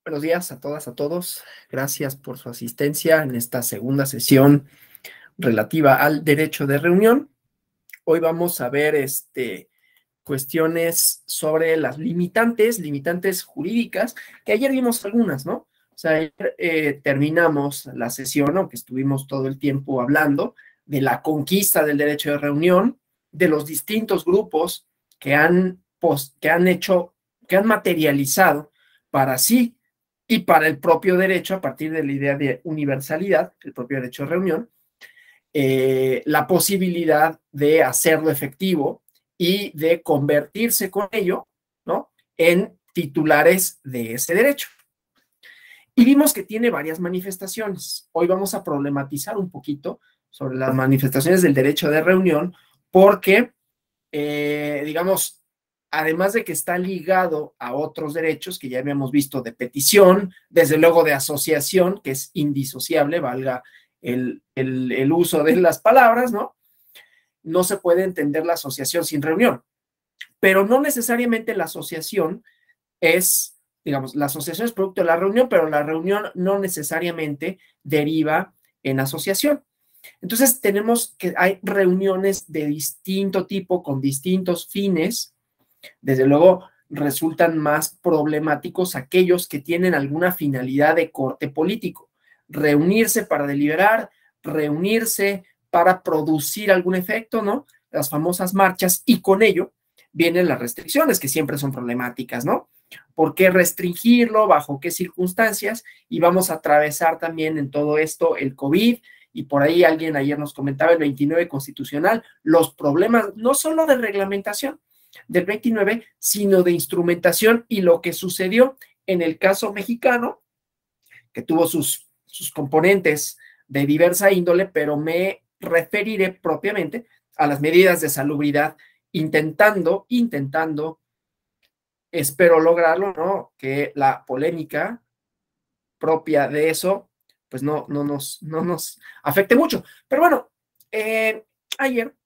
Buenos días a todas, a todos. Gracias por su asistencia en esta segunda sesión relativa al derecho de reunión. Hoy vamos a ver cuestiones sobre las limitantes jurídicas, que ayer vimos algunas, ¿no? O sea, ayer terminamos la sesión, aunque estuvimos todo el tiempo hablando de la conquista del derecho de reunión, de los distintos grupos que han materializado para sí y para el propio derecho, a partir de la idea de universalidad, el propio derecho de reunión, la posibilidad de hacerlo efectivo y de convertirse con ello, ¿no?, en titulares de ese derecho. Y vimos que tiene varias manifestaciones. Hoy vamos a problematizar un poquito sobre las manifestaciones del derecho de reunión, porque, digamos, además de que está ligado a otros derechos que ya habíamos visto, de petición, desde luego de asociación, que es indisociable, valga el uso de las palabras, ¿no? No se puede entender la asociación sin reunión, pero no necesariamente la asociación es, digamos, la asociación es producto de la reunión, pero la reunión no necesariamente deriva en asociación. Entonces tenemos que hay reuniones de distinto tipo, con distintos fines. Desde luego resultan más problemáticos aquellos que tienen alguna finalidad de corte político. Reunirse para deliberar, reunirse para producir algún efecto, ¿no? Las famosas marchas, y con ello vienen las restricciones, que siempre son problemáticas, ¿no? ¿Por qué restringirlo? ¿Bajo qué circunstancias? Y vamos a atravesar también en todo esto el COVID, y por ahí alguien ayer nos comentaba el 29 constitucional, los problemas no solo de reglamentación del 29, sino de instrumentación, y lo que sucedió en el caso mexicano, que tuvo sus componentes de diversa índole, pero me referiré propiamente a las medidas de salubridad, intentando, espero lograrlo, ¿no?, que la polémica propia de eso, pues no nos afecte mucho. Pero bueno, ayer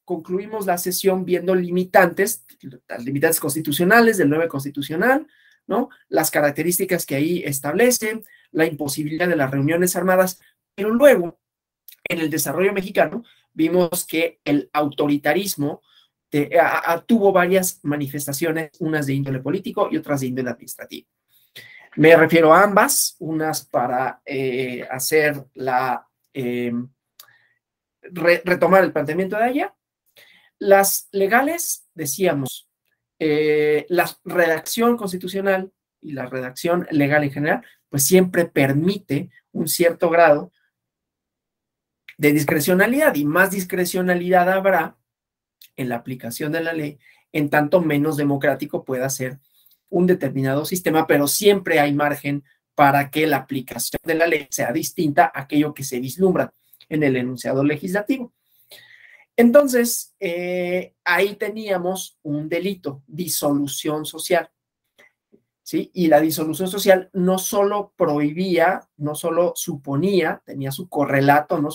concluimos la sesión viendo limitantes, las limitantes constitucionales del 9 constitucional, ¿no?, las características que ahí establecen, la imposibilidad de las reuniones armadas, pero luego, en el desarrollo mexicano, vimos que el autoritarismo tuvo varias manifestaciones, unas de índole político y otras de índole administrativo. Me refiero a ambas, unas para hacer retomar el planteamiento de allá. Las legales, decíamos, la redacción constitucional y la redacción legal en general, pues siempre permite un cierto grado de discrecionalidad, y más discrecionalidad habrá en la aplicación de la ley, en tanto menos democrático pueda ser un determinado sistema, pero siempre hay margen para que la aplicación de la ley sea distinta a aquello que se vislumbra en el enunciado legislativo. Entonces, ahí teníamos un delito, disolución social, ¿sí? Y la disolución social no solo prohibía, no solo suponía, tenía su correlato no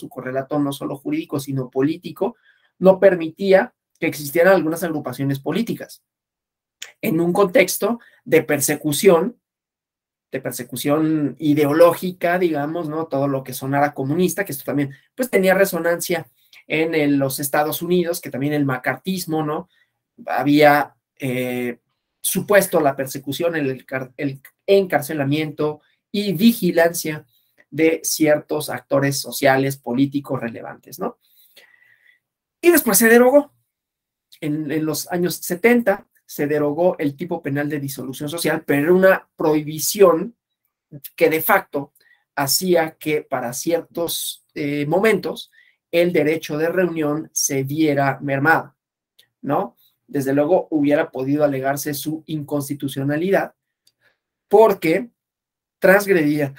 solo jurídico, sino político, no permitía que existieran algunas agrupaciones políticas en un contexto de persecución ideológica, digamos, ¿no? Todo lo que sonara comunista, que esto también, pues, tenía resonancia en los Estados Unidos, que también el macartismo, ¿no?, había supuesto la persecución, el encarcelamiento y vigilancia de ciertos actores sociales, políticos relevantes, ¿no? Y después se derogó. En los años 70 se derogó el tipo penal de disolución social, pero era una prohibición que de facto hacía que para ciertos momentos el derecho de reunión se viera mermado, ¿no? Desde luego hubiera podido alegarse su inconstitucionalidad porque transgredía,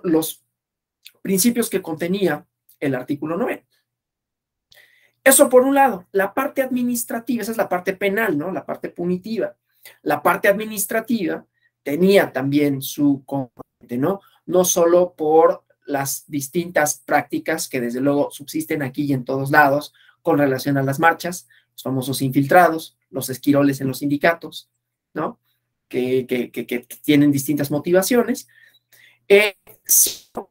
los principios que contenía el artículo 9. Eso por un lado. La parte administrativa, esa es la parte penal, ¿no?, la parte punitiva. La parte administrativa tenía también su componente, ¿no? No solo por las distintas prácticas que desde luego subsisten aquí y en todos lados con relación a las marchas, los famosos infiltrados, los esquiroles en los sindicatos, ¿no?, que tienen distintas motivaciones, sino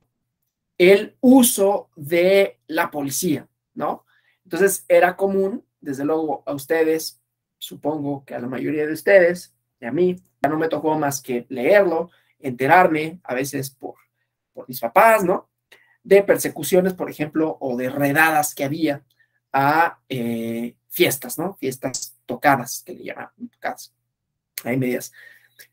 el uso de la policía, ¿no? Entonces era común, desde luego a ustedes, supongo que a la mayoría de ustedes, y a mí, ya no me tocó más que leerlo, enterarme, a veces por mis papás, ¿no? De persecuciones, por ejemplo, o de redadas que había a fiestas, ¿no? Fiestas tocadas, que le llaman tocadas. Hay medias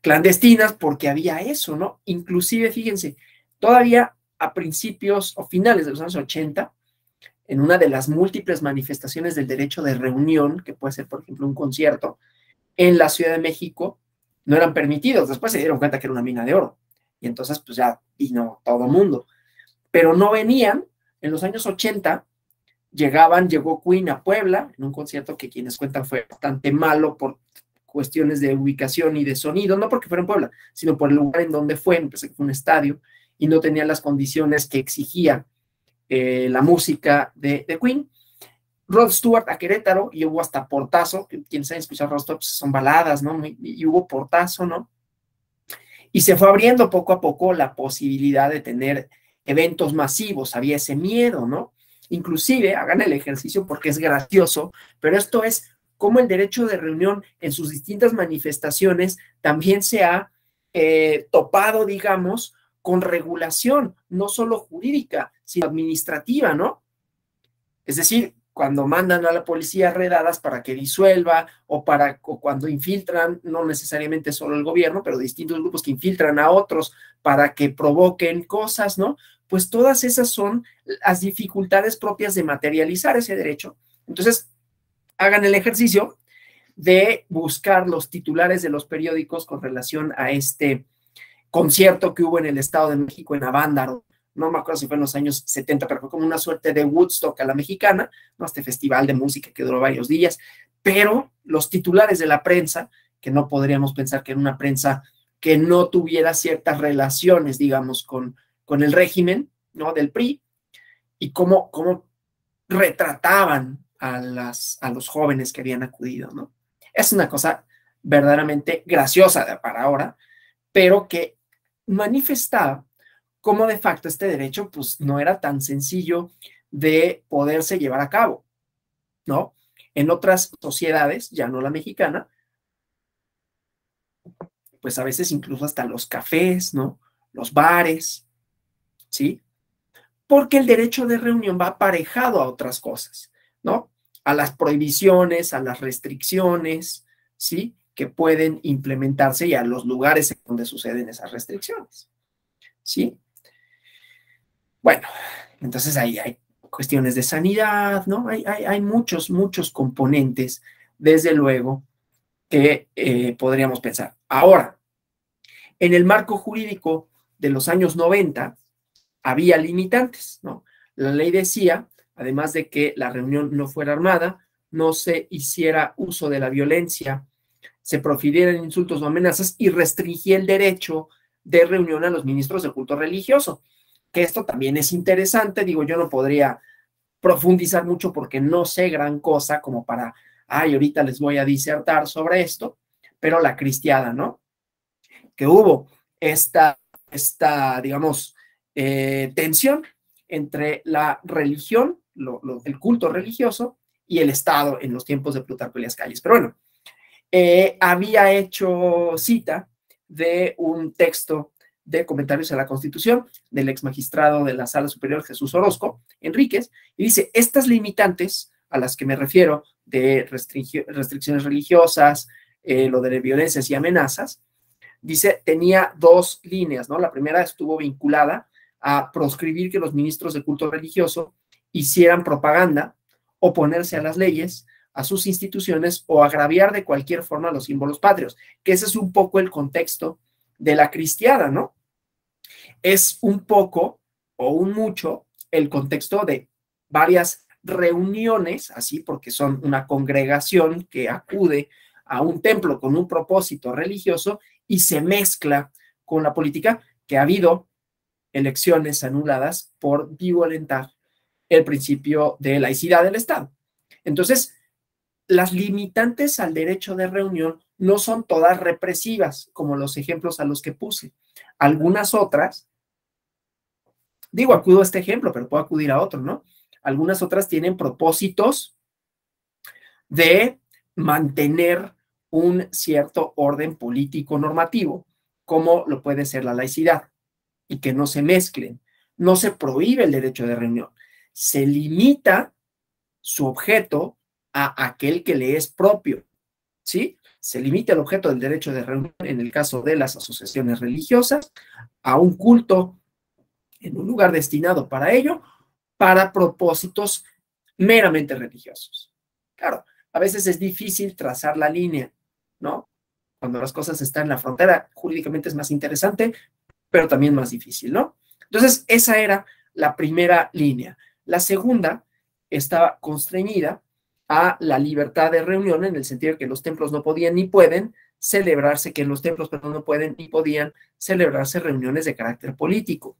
clandestinas porque había eso, ¿no? Inclusive, fíjense, todavía a principios o finales de los años 80, en una de las múltiples manifestaciones del derecho de reunión, que puede ser, por ejemplo, un concierto, en la Ciudad de México, no eran permitidos. Después se dieron cuenta que era una mina de oro. Y entonces, pues ya vino todo el mundo. Pero no venían. En los años 80 llegó Queen a Puebla, en un concierto que quienes cuentan fue bastante malo por cuestiones de ubicación y de sonido, no porque fuera en Puebla, sino por el lugar en donde fue, empecé que fue un estadio, y no tenía las condiciones que exigía la música de Queen. Rod Stewart a Querétaro, y hubo hasta portazo, quienes saben escuchar Rod Stewart, pues son baladas, ¿no? Y hubo portazo, ¿no? Y se fue abriendo poco a poco la posibilidad de tener eventos masivos, había ese miedo, ¿no? Inclusive, hagan el ejercicio porque es gracioso, pero esto es cómo el derecho de reunión en sus distintas manifestaciones también se ha topado, digamos, con regulación, no solo jurídica, sino administrativa, ¿no? Es decir, cuando mandan a la policía redadas para que disuelva o cuando infiltran, no necesariamente solo el gobierno, pero distintos grupos que infiltran a otros para que provoquen cosas, ¿no? Pues todas esas son las dificultades propias de materializar ese derecho. Entonces, hagan el ejercicio de buscar los titulares de los periódicos con relación a este concierto que hubo en el Estado de México, en Avándaro. No me acuerdo si fue en los años 70, pero fue como una suerte de Woodstock a la mexicana, ¿no? Este festival de música que duró varios días, pero los titulares de la prensa, que no podríamos pensar que era una prensa que no tuviera ciertas relaciones, digamos, con el régimen, ¿no? Del PRI, y cómo retrataban a los jóvenes que habían acudido, ¿no? Es una cosa verdaderamente graciosa para ahora, pero que manifestaba cómo de facto este derecho pues no era tan sencillo de poderse llevar a cabo, ¿no? En otras sociedades, ya no la mexicana, pues a veces incluso hasta los cafés, ¿no? Los bares, ¿sí? Porque el derecho de reunión va aparejado a otras cosas, ¿no? A las prohibiciones, a las restricciones, ¿sí? Que pueden implementarse y a los lugares donde suceden esas restricciones, ¿sí? Bueno, entonces ahí hay cuestiones de sanidad, ¿no? Hay muchos componentes, desde luego, que podríamos pensar. Ahora, en el marco jurídico de los años 90, había limitantes, ¿no? La ley decía, además de que la reunión no fuera armada, no se hiciera uso de la violencia, se profirieran insultos o amenazas y restringía el derecho de reunión a los ministros de culto religioso, que esto también es interesante, digo, yo no podría profundizar mucho porque no sé gran cosa como para, ahorita les voy a disertar sobre esto, pero la cristiada, ¿no? Que hubo esta digamos, tensión entre la religión, el culto religioso y el Estado en los tiempos de Plutarco Elías Calles. Pero bueno, había hecho cita de un texto de comentarios a la Constitución del ex magistrado de la Sala Superior Jesús Orozco Enríquez, y dice, estas limitantes a las que me refiero de restricciones religiosas, lo de violencias y amenazas, dice, tenía dos líneas, ¿no? La primera estuvo vinculada a proscribir que los ministros de culto religioso hicieran propaganda, oponerse a las leyes, a sus instituciones o agraviar de cualquier forma los símbolos patrios, que ese es un poco el contexto de la cristiada, ¿no? Es un poco o un mucho el contexto de varias reuniones, así porque son una congregación que acude a un templo con un propósito religioso y se mezcla con la política, que ha habido elecciones anuladas por violentar el principio de laicidad del Estado. Entonces, las limitantes al derecho de reunión no son todas represivas, como los ejemplos a los que puse. Algunas otras, digo, acudo a este ejemplo, pero puedo acudir a otro, ¿no? Algunas otras tienen propósitos de mantener un cierto orden político normativo, como lo puede ser la laicidad, y que no se mezclen. No se prohíbe el derecho de reunión, se limita su objeto a aquel que le es propio, ¿sí? Se limita el objeto del derecho de reunión en el caso de las asociaciones religiosas a un culto en un lugar destinado para ello, para propósitos meramente religiosos. Claro, a veces es difícil trazar la línea, ¿no? Cuando las cosas están en la frontera, jurídicamente es más interesante, pero también más difícil, ¿no? Entonces, esa era la primera línea. La segunda estaba constreñida a la libertad de reunión, en el sentido de que los templos no podían ni pueden celebrarse, que en los templos, perdón, no pueden ni podían celebrarse reuniones de carácter político.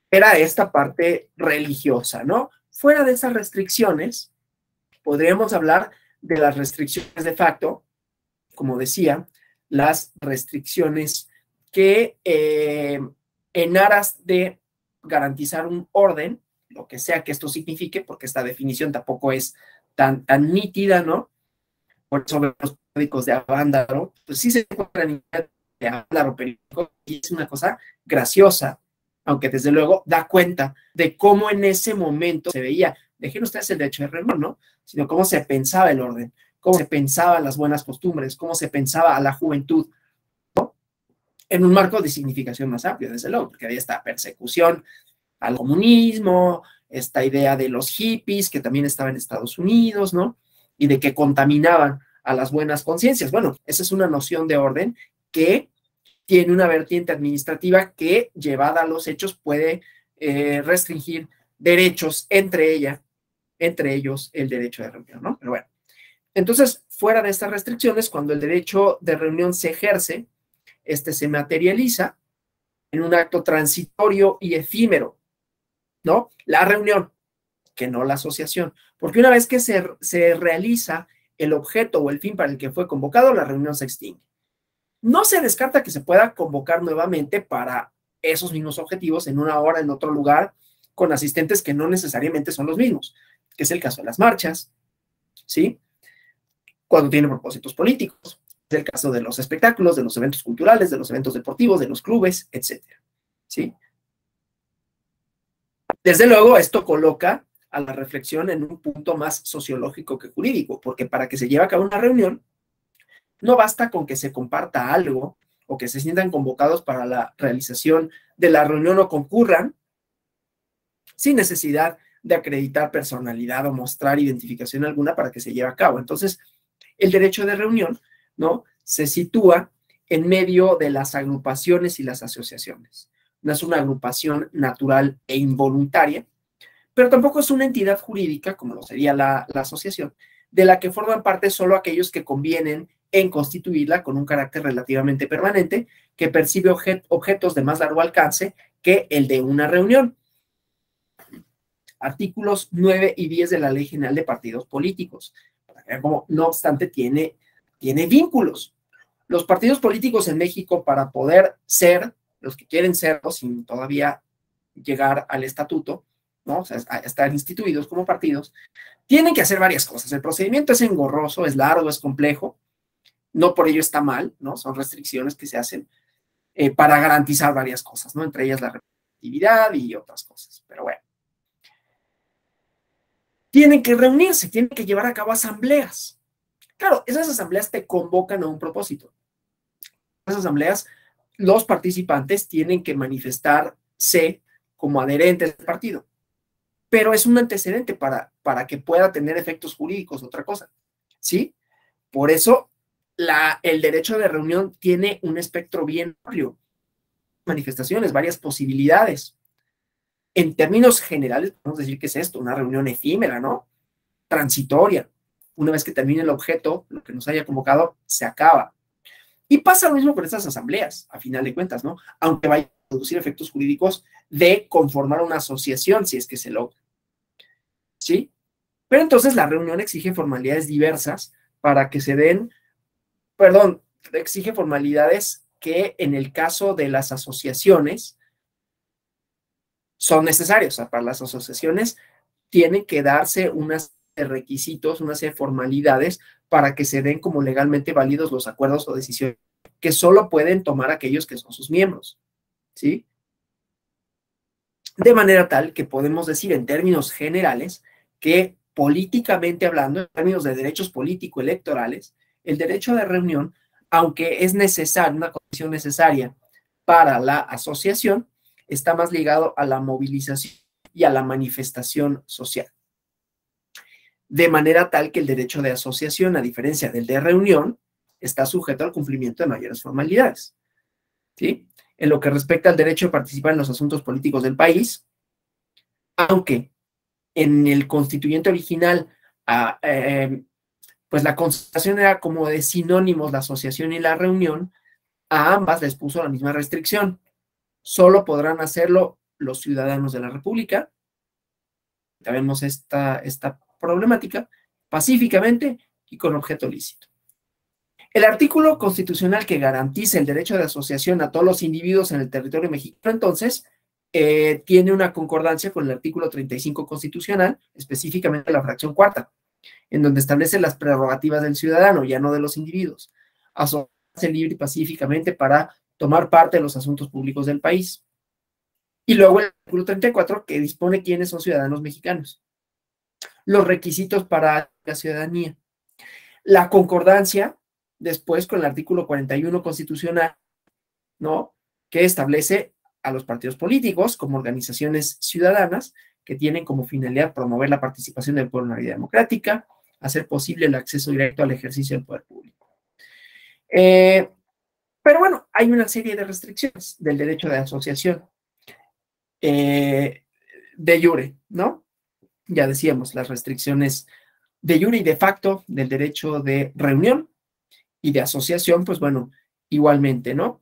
Era esta parte religiosa, ¿no? Fuera de esas restricciones, podríamos hablar de las restricciones de facto, como decía, las restricciones que en aras de garantizar un orden, lo que sea que esto signifique, porque esta definición tampoco es tan nítida, ¿no? Por eso los periódicos de Avándaro, pues sí se encuentran de Avándaro periódico y es una cosa graciosa, aunque desde luego da cuenta de cómo en ese momento se veía, dejen ustedes el derecho de reunión, ¿no? Sino cómo se pensaba el orden, cómo se pensaba las buenas costumbres, cómo se pensaba a la juventud, ¿no? En un marco de significación más amplio, desde luego, porque había esta persecución al comunismo, esta idea de los hippies, que también estaba en Estados Unidos, ¿no? Y de que contaminaban a las buenas conciencias. Bueno, esa es una noción de orden que tiene una vertiente administrativa que, llevada a los hechos, puede restringir derechos, entre ellos el derecho de reunión, ¿no? Pero bueno, entonces, fuera de estas restricciones, cuando el derecho de reunión se ejerce, se materializa en un acto transitorio y efímero, ¿no? La reunión, que no la asociación, porque una vez que se realiza el objeto o el fin para el que fue convocado, la reunión se extingue. No se descarta que se pueda convocar nuevamente para esos mismos objetivos en una hora, en otro lugar, con asistentes que no necesariamente son los mismos, que es el caso de las marchas, ¿sí? Cuando tienen propósitos políticos, es el caso de los espectáculos, de los eventos culturales, de los eventos deportivos, de los clubes, etcétera, ¿sí? Desde luego, esto coloca a la reflexión en un punto más sociológico que jurídico, porque para que se lleve a cabo una reunión, no basta con que se comparta algo o que se sientan convocados para la realización de la reunión o concurran sin necesidad de acreditar personalidad o mostrar identificación alguna para que se lleve a cabo. Entonces, el derecho de reunión, ¿no?, se sitúa en medio de las agrupaciones y las asociaciones. No es una agrupación natural e involuntaria, pero tampoco es una entidad jurídica, como lo sería la asociación, de la que forman parte solo aquellos que convienen en constituirla con un carácter relativamente permanente, que percibe objetos de más largo alcance que el de una reunión. Artículos 9 y 10 de la Ley General de Partidos Políticos. Para que vean cómo, no obstante, tiene vínculos. Los partidos políticos en México, para poder ser los que quieren serlo sin todavía llegar al estatuto, ¿no?, o sea, a estar instituidos como partidos, tienen que hacer varias cosas. El procedimiento es engorroso, es largo, es complejo. No por ello está mal, ¿no? Son restricciones que se hacen para garantizar varias cosas, ¿no? Entre ellas la representatividad y otras cosas. Pero bueno. Tienen que reunirse, tienen que llevar a cabo asambleas. Claro, esas asambleas te convocan a un propósito. Esas asambleas, los participantes tienen que manifestarse como adherentes del partido. Pero es un antecedente para que pueda tener efectos jurídicos, otra cosa, ¿sí? Por eso el derecho de reunión tiene un espectro bien amplio, manifestaciones, varias posibilidades. En términos generales, podemos decir que es esto, una reunión efímera, ¿no? Transitoria. Una vez que termine el objeto, lo que nos haya convocado, se acaba. Y pasa lo mismo con estas asambleas, a final de cuentas, ¿no? Aunque vaya a producir efectos jurídicos de conformar una asociación, si es que se logra, ¿sí? Pero entonces la reunión exige formalidades diversas para que se den perdón, exige formalidades que en el caso de las asociaciones son necesarios. O sea, para las asociaciones tienen que darse unas requisitos, unas formalidades para que se den como legalmente válidos los acuerdos o decisiones que solo pueden tomar aquellos que son sus miembros, ¿sí? De manera tal que podemos decir en términos generales que políticamente hablando, en términos de derechos político-electorales, el derecho de reunión, aunque es necesario, una condición necesaria para la asociación, está más ligado a la movilización y a la manifestación social. De manera tal que el derecho de asociación, a diferencia del de reunión, está sujeto al cumplimiento de mayores formalidades, ¿sí? En lo que respecta al derecho de participar en los asuntos políticos del país, aunque en el constituyente original, pues la constitución era como de sinónimos la asociación y la reunión, a ambas les puso la misma restricción. Solo podrán hacerlo los ciudadanos de la República. Vemos esta problemática pacíficamente y con objeto lícito. El artículo constitucional que garantiza el derecho de asociación a todos los individuos en el territorio mexicano, entonces, tiene una concordancia con el artículo 35 constitucional, específicamente la fracción cuarta, en donde establece las prerrogativas del ciudadano, ya no de los individuos, asociarse libre y pacíficamente para tomar parte de los asuntos públicos del país. Y luego el artículo 34, que dispone quiénes son ciudadanos mexicanos, los requisitos para la ciudadanía, la concordancia después con el artículo 41 constitucional, ¿no? Que establece a los partidos políticos como organizaciones ciudadanas que tienen como finalidad promover la participación del pueblo en la vida democrática, hacer posible el acceso directo al ejercicio del poder público. Pero bueno, hay una serie de restricciones del derecho de asociación de jure, ¿no? Ya decíamos, las restricciones de jure y de facto del derecho de reunión y de asociación, pues bueno, igualmente, ¿no?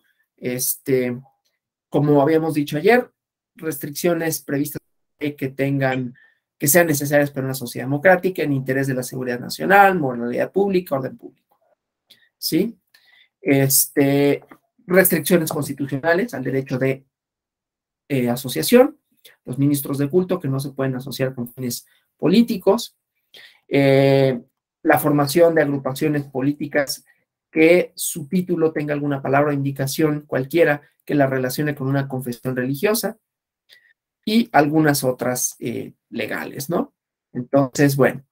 Como habíamos dicho ayer, restricciones previstas que sean necesarias para una sociedad democrática en interés de la seguridad nacional, moralidad pública, orden público, ¿sí? Restricciones constitucionales al derecho de asociación, los ministros de culto que no se pueden asociar con fines políticos, la formación de agrupaciones políticas que su título tenga alguna palabra o indicación cualquiera que la relacione con una confesión religiosa y algunas otras legales, ¿no? Entonces, bueno,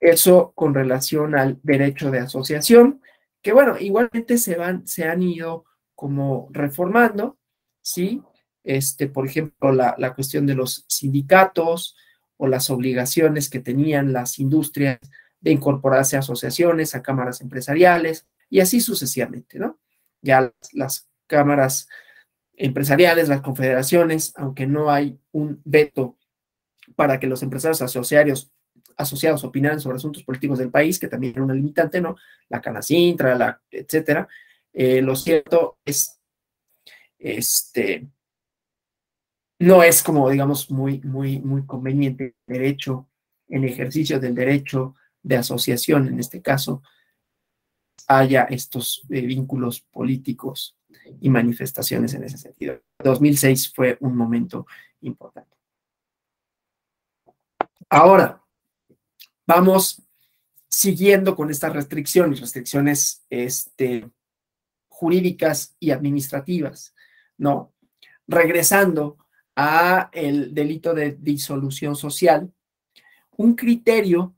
eso con relación al derecho de asociación, que bueno, igualmente se han ido como reformando, ¿sí? Por ejemplo, la cuestión de los sindicatos o las obligaciones que tenían las industrias de incorporarse a asociaciones, a cámaras empresariales, y así sucesivamente, ¿no? Ya las cámaras empresariales, las confederaciones, aunque no hay un veto para que los empresarios asociados opinaran sobre asuntos políticos del país, que también era una limitante, ¿no? La Canacintra, etcétera. Lo cierto es, no es como, digamos, muy conveniente el derecho, en ejercicio del derecho de asociación, en este caso, haya estos vínculos políticos y manifestaciones en ese sentido. 2006 fue un momento importante. Ahora, vamos siguiendo con estas restricciones jurídicas y administrativas, ¿no? Regresando a el delito de disolución social, un criterio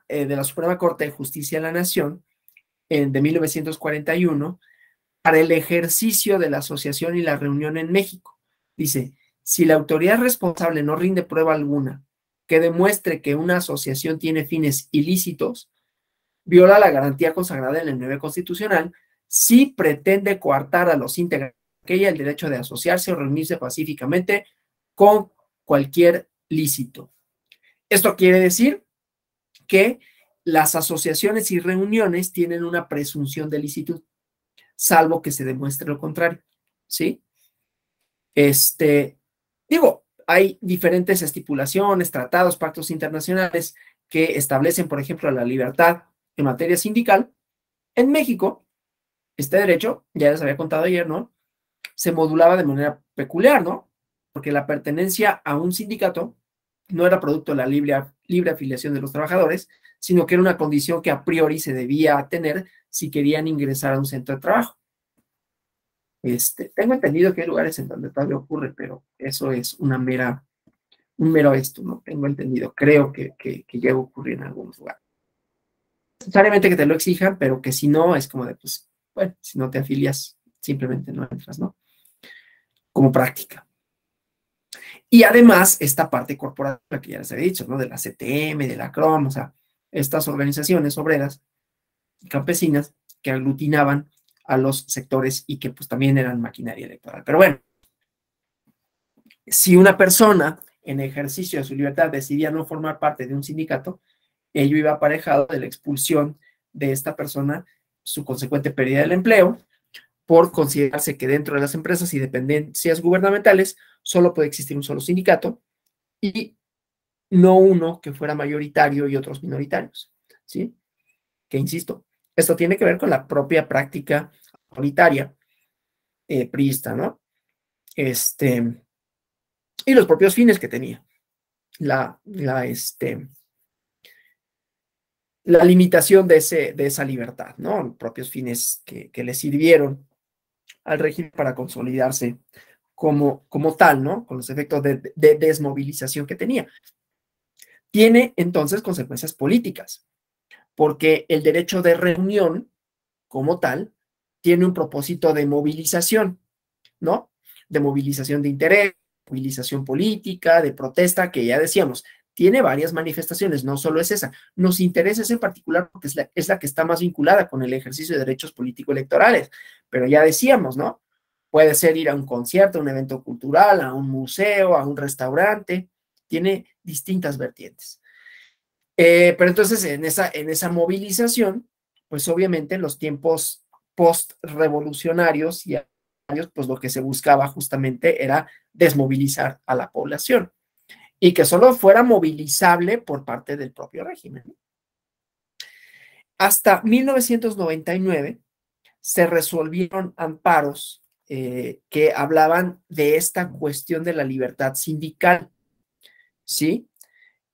de la Suprema Corte de Justicia de la Nación de 1941 para el ejercicio de la asociación y la reunión en México. Dice, si la autoridad responsable no rinde prueba alguna que demuestre que una asociación tiene fines ilícitos, viola la garantía consagrada en el 9 constitucional, si pretende coartar a los integrantes de ella el derecho de asociarse o reunirse pacíficamente con cualquier lícito. Esto quiere decir que las asociaciones y reuniones tienen una presunción de licitud, salvo que se demuestre lo contrario, ¿sí? Hay diferentes estipulaciones, tratados, pactos internacionales que establecen, por ejemplo, la libertad en materia sindical, En México, este derecho, ya les había contado ayer, ¿no? Se modulaba de manera peculiar, ¿no? Porque la pertenencia a un sindicato no era producto de la libre afiliación de los trabajadores, sino que era una condición que a priori se debía tener si querían ingresar a un centro de trabajo. Tengo entendido que hay lugares en donde todavía ocurre, pero eso es un mero esto, ¿no? Tengo entendido, creo que llega a ocurrir en algunos lugares. Necesariamente que te lo exijan, pero que si no, es como de, pues, bueno, si no te afilias, simplemente no entras, ¿no? Como práctica. Y además, esta parte corporativa que ya les había dicho, ¿no? De la CTM, de la CROM, o sea, estas organizaciones obreras y campesinas que aglutinaban a los sectores y que pues también eran maquinaria electoral. Pero bueno, si una persona en ejercicio de su libertad decidía no formar parte de un sindicato, ello iba aparejado de la expulsión de esta persona, su consecuente pérdida del empleo, por considerarse que dentro de las empresas y dependencias gubernamentales solo puede existir un solo sindicato y no uno que fuera mayoritario y otros minoritarios, ¿sí? Que insisto, esto tiene que ver con la propia práctica autoritaria priista, ¿no? Y los propios fines que tenía. La limitación de esa libertad, ¿no? Los propios fines que le sirvieron al régimen para consolidarse como tal, ¿no? Con los efectos de desmovilización que tenía. Tiene entonces consecuencias políticas, porque el derecho de reunión como tal tiene un propósito de movilización, ¿no? De movilización de interés, movilización política, de protesta, que ya decíamos, tiene varias manifestaciones, no solo es esa. Nos interesa esa en particular porque es la que está más vinculada con el ejercicio de derechos político-electorales, pero ya decíamos, ¿no? Puede ser ir a un concierto, a un evento cultural, a un museo, a un restaurante, tiene distintas vertientes. Pero entonces en esa movilización, pues obviamente en los tiempos post-revolucionarios y pues lo que se buscaba justamente era desmovilizar a la población y que solo fuera movilizable por parte del propio régimen. Hasta 1999 se resolvieron amparos que hablaban de esta cuestión de la libertad sindical, ¿sí?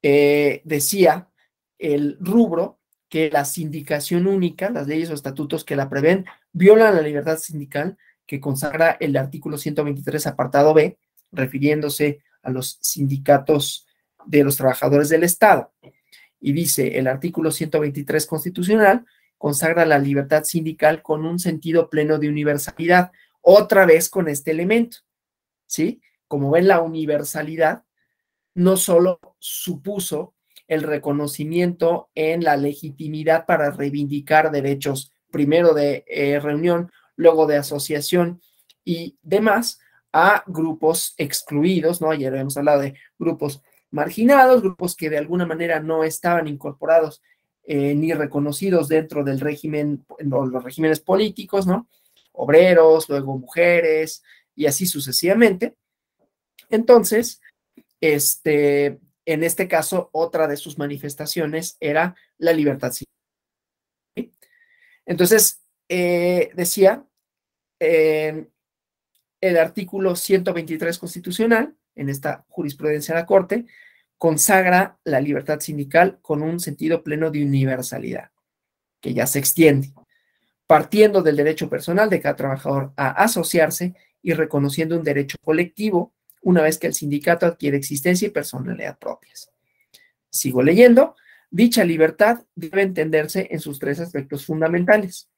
Decía el rubro que la sindicación única, las leyes o estatutos que la prevén, violan la libertad sindical que consagra el artículo 123, apartado B, refiriéndose a los sindicatos de los trabajadores del Estado. Y dice, el artículo 123 constitucional consagra la libertad sindical con un sentido pleno de universalidad, otra vez con este elemento, ¿sí? Como ven, la universalidad no solo supuso el reconocimiento en la legitimidad para reivindicar derechos, primero de reunión, luego de asociación y demás, a grupos excluidos, ¿no? Ayer habíamos hablado de grupos marginados, grupos que de alguna manera no estaban incorporados ni reconocidos dentro del régimen, los regímenes políticos, ¿no? Obreros, luego mujeres y así sucesivamente. Entonces, en este caso, otra de sus manifestaciones era la libertad civil. ¿Sí? Entonces, decía el artículo 123 constitucional, en esta jurisprudencia de la Corte, consagra la libertad sindical con un sentido pleno de universalidad, que ya se extiende, partiendo del derecho personal de cada trabajador a asociarse y reconociendo un derecho colectivo una vez que el sindicato adquiere existencia y personalidad propias. Sigo leyendo. Dicha libertad debe entenderse en sus tres aspectos fundamentales.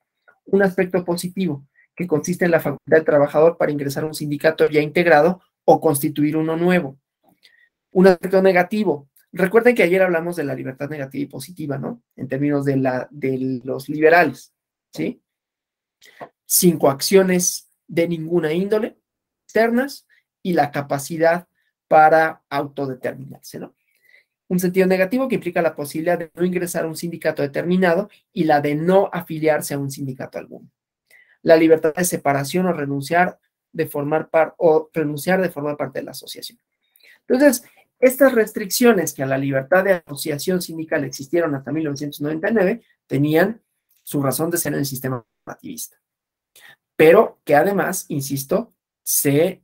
Un aspecto positivo, que consiste en la facultad del trabajador para ingresar a un sindicato ya integrado o constituir uno nuevo. Un aspecto negativo. Recuerden que ayer hablamos de la libertad negativa y positiva, ¿no? En términos de los liberales, ¿sí? Sin coacciones de ninguna índole, externas, y la capacidad para autodeterminarse, ¿no? Un sentido negativo que implica la posibilidad de no ingresar a un sindicato determinado y la de no afiliarse a un sindicato alguno. La libertad de separación o renunciar de formar parte de la asociación. Entonces, estas restricciones que a la libertad de asociación sindical existieron hasta 1999 tenían su razón de ser en el sistema normativista, pero que además, insisto, se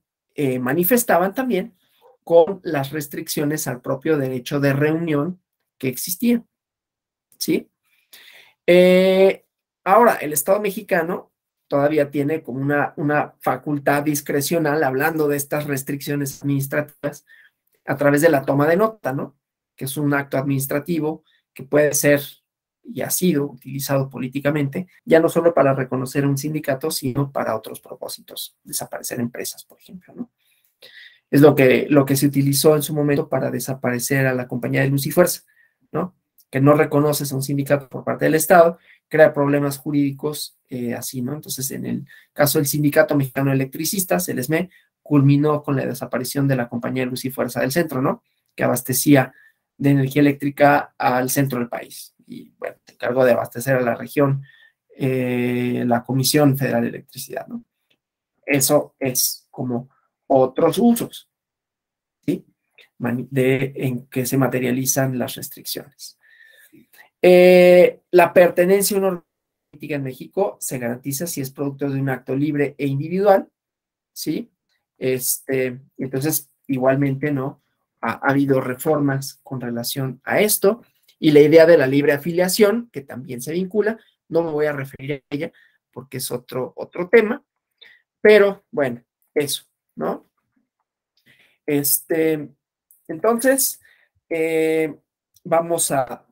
manifestaban también con las restricciones al propio derecho de reunión que existía, ¿sí? Ahora, el Estado mexicano todavía tiene como una facultad discrecional, hablando de estas restricciones administrativas, a través de la toma de nota, ¿no? Que es un acto administrativo que puede ser y ha sido utilizado políticamente, ya no solo para reconocer un sindicato, sino para otros propósitos, desaparecer empresas, por ejemplo, ¿no? Es lo que se utilizó en su momento para desaparecer a la compañía de Luz y Fuerza, ¿no? Que no reconoces a un sindicato por parte del Estado, crea problemas jurídicos así, ¿no? Entonces, en el caso del Sindicato Mexicano de Electricistas, el SME, culminó con la desaparición de la compañía de Luz y Fuerza del centro, ¿no? Que abastecía de energía eléctrica al centro del país. Y bueno, se encargó de abastecer a la región la Comisión Federal de Electricidad, ¿no? Eso es como otros usos, ¿sí? En que se materializan las restricciones. La pertenencia a una política en México se garantiza si es producto de un acto libre e individual, ¿sí? Entonces, igualmente, ¿no? Ha habido reformas con relación a esto y la idea de la libre afiliación, que también se vincula, no me voy a referir a ella porque es otro tema, pero bueno, eso, ¿no? Entonces, vamos a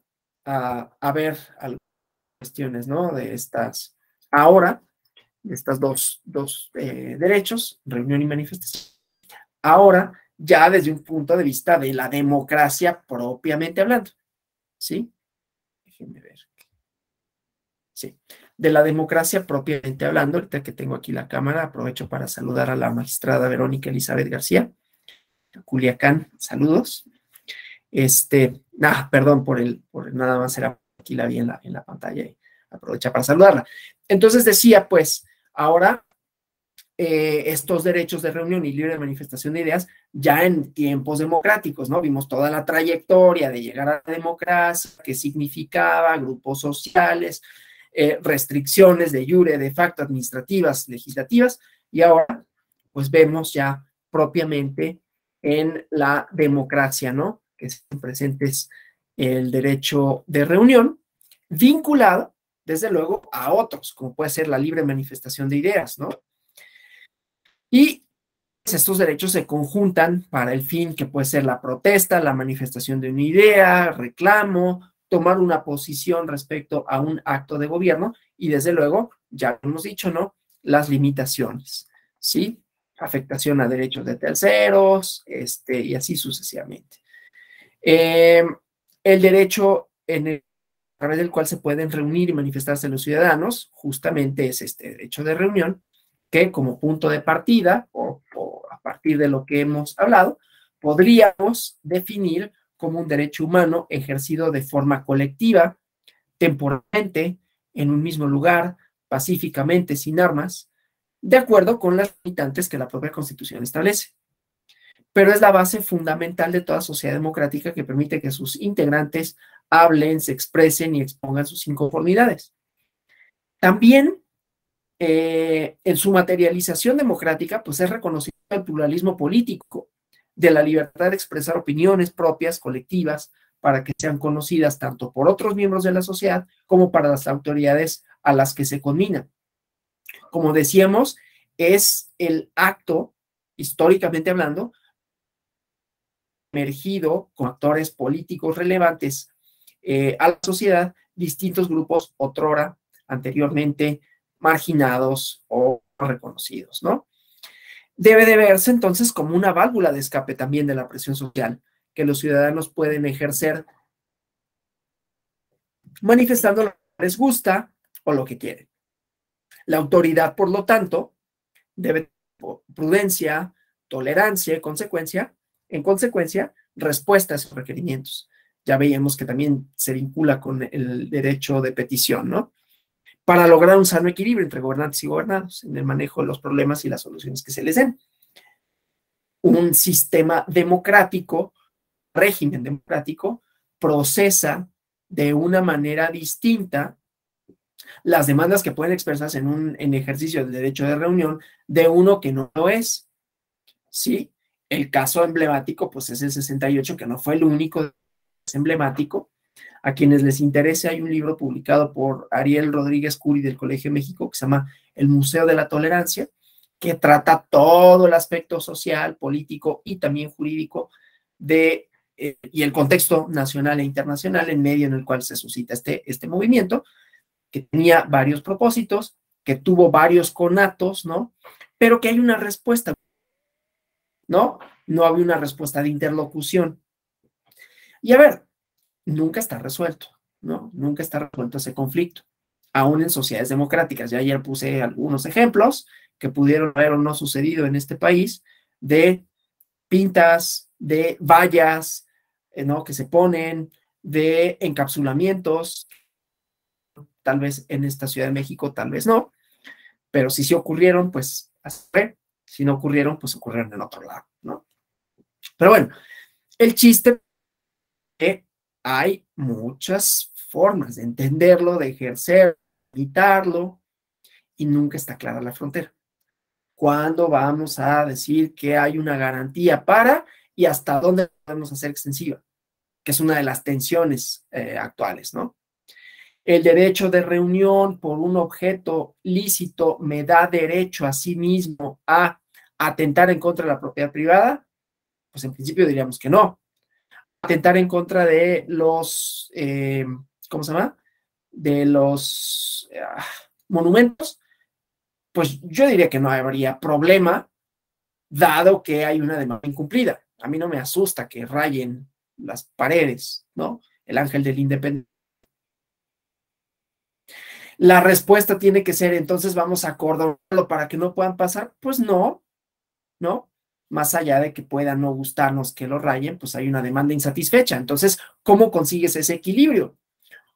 ver algunas cuestiones, ¿no? De estas, ahora, de estas dos derechos, reunión y manifestación. Ahora, ya desde un punto de vista de la democracia propiamente hablando, ¿sí? Déjenme ver. Sí, de la democracia propiamente hablando, ahorita que tengo aquí la cámara, aprovecho para saludar a la magistrada Verónica Elizabeth García, Culiacán, saludos. Perdón por nada más era aquí la vi en la pantalla y aprovecha para saludarla. Entonces decía, pues, ahora estos derechos de reunión y libre manifestación de ideas ya en tiempos democráticos, ¿no? Vimos toda la trayectoria de llegar a la democracia, qué significaba, grupos sociales, restricciones de jure, de facto, administrativas, legislativas, y ahora, pues vemos ya propiamente en la democracia, ¿no? Que están presentes el derecho de reunión, vinculado, desde luego, a otros, como puede ser la libre manifestación de ideas, ¿no? Y estos derechos se conjuntan para el fin que puede ser la protesta, la manifestación de una idea, reclamo, tomar una posición respecto a un acto de gobierno y desde luego, ya hemos dicho, ¿no? Las limitaciones, ¿sí? Afectación a derechos de terceros, y así sucesivamente. El derecho a través del cual se pueden reunir y manifestarse los ciudadanos, justamente es este derecho de reunión, que como punto de partida, o a partir de lo que hemos hablado, podríamos definir como un derecho humano ejercido de forma colectiva, temporalmente, en un mismo lugar, pacíficamente, sin armas, de acuerdo con las limitantes que la propia Constitución establece. Pero es la base fundamental de toda sociedad democrática que permite que sus integrantes hablen, se expresen y expongan sus inconformidades. También en su materialización democrática, pues es reconocido el pluralismo político, de la libertad de expresar opiniones propias, colectivas, para que sean conocidas tanto por otros miembros de la sociedad como para las autoridades a las que se conminan. Como decíamos, es el acto, históricamente hablando, emergido con actores políticos relevantes a la sociedad, distintos grupos otrora, anteriormente marginados o reconocidos, ¿no? Debe de verse entonces como una válvula de escape también de la presión social que los ciudadanos pueden ejercer manifestando lo que les gusta o lo que quieren. La autoridad, por lo tanto, debe tener prudencia, tolerancia y en consecuencia, respuesta a esos requerimientos. Ya veíamos que también se vincula con el derecho de petición, ¿no? Para lograr un sano equilibrio entre gobernantes y gobernados en el manejo de los problemas y las soluciones que se les den. Un sistema democrático, régimen democrático, procesa de una manera distinta las demandas que pueden expresarse en ejercicio del derecho de reunión de uno que no lo es, ¿sí? El caso emblemático, pues es el 68, que no fue el único emblemático. A quienes les interese, hay un libro publicado por Ariel Rodríguez Curi del Colegio de México que se llama El Museo de la Tolerancia, que trata todo el aspecto social, político y también jurídico y el contexto nacional e internacional en medio en el cual se suscita este movimiento, que tenía varios propósitos, que tuvo varios conatos, ¿no? Pero que hay una respuesta, ¿no? No había una respuesta de interlocución. Y a ver, nunca está resuelto, ¿no? Nunca está resuelto ese conflicto, aún en sociedades democráticas. Ya ayer puse algunos ejemplos que pudieron haber o no sucedido en este país de pintas, de vallas, ¿no? Que se ponen, de encapsulamientos, tal vez en esta Ciudad de México, tal vez no, pero si sí ocurrieron, pues así fue. Si no ocurrieron, pues ocurrieron en otro lado, ¿no? Pero bueno, el chiste es que hay muchas formas de entenderlo, de ejercer, de evitarlo, y nunca está clara la frontera. ¿Cuándo vamos a decir que hay una garantía para y hasta dónde podemos hacer extensiva? Que es una de las tensiones actuales, ¿no? El derecho de reunión por un objeto lícito me da derecho a sí mismo a atentar en contra de la propiedad privada, pues en principio diríamos que no. Atentar en contra de los, ¿cómo se llama? De los monumentos, pues yo diría que no habría problema, dado que hay una demanda incumplida. A mí no me asusta que rayen las paredes, ¿no? El ángel de la independencia. La respuesta tiene que ser, entonces vamos a acordonarlo para que no puedan pasar. Pues no, ¿no? Más allá de que pueda no gustarnos que lo rayen, pues hay una demanda insatisfecha. Entonces, ¿cómo consigues ese equilibrio?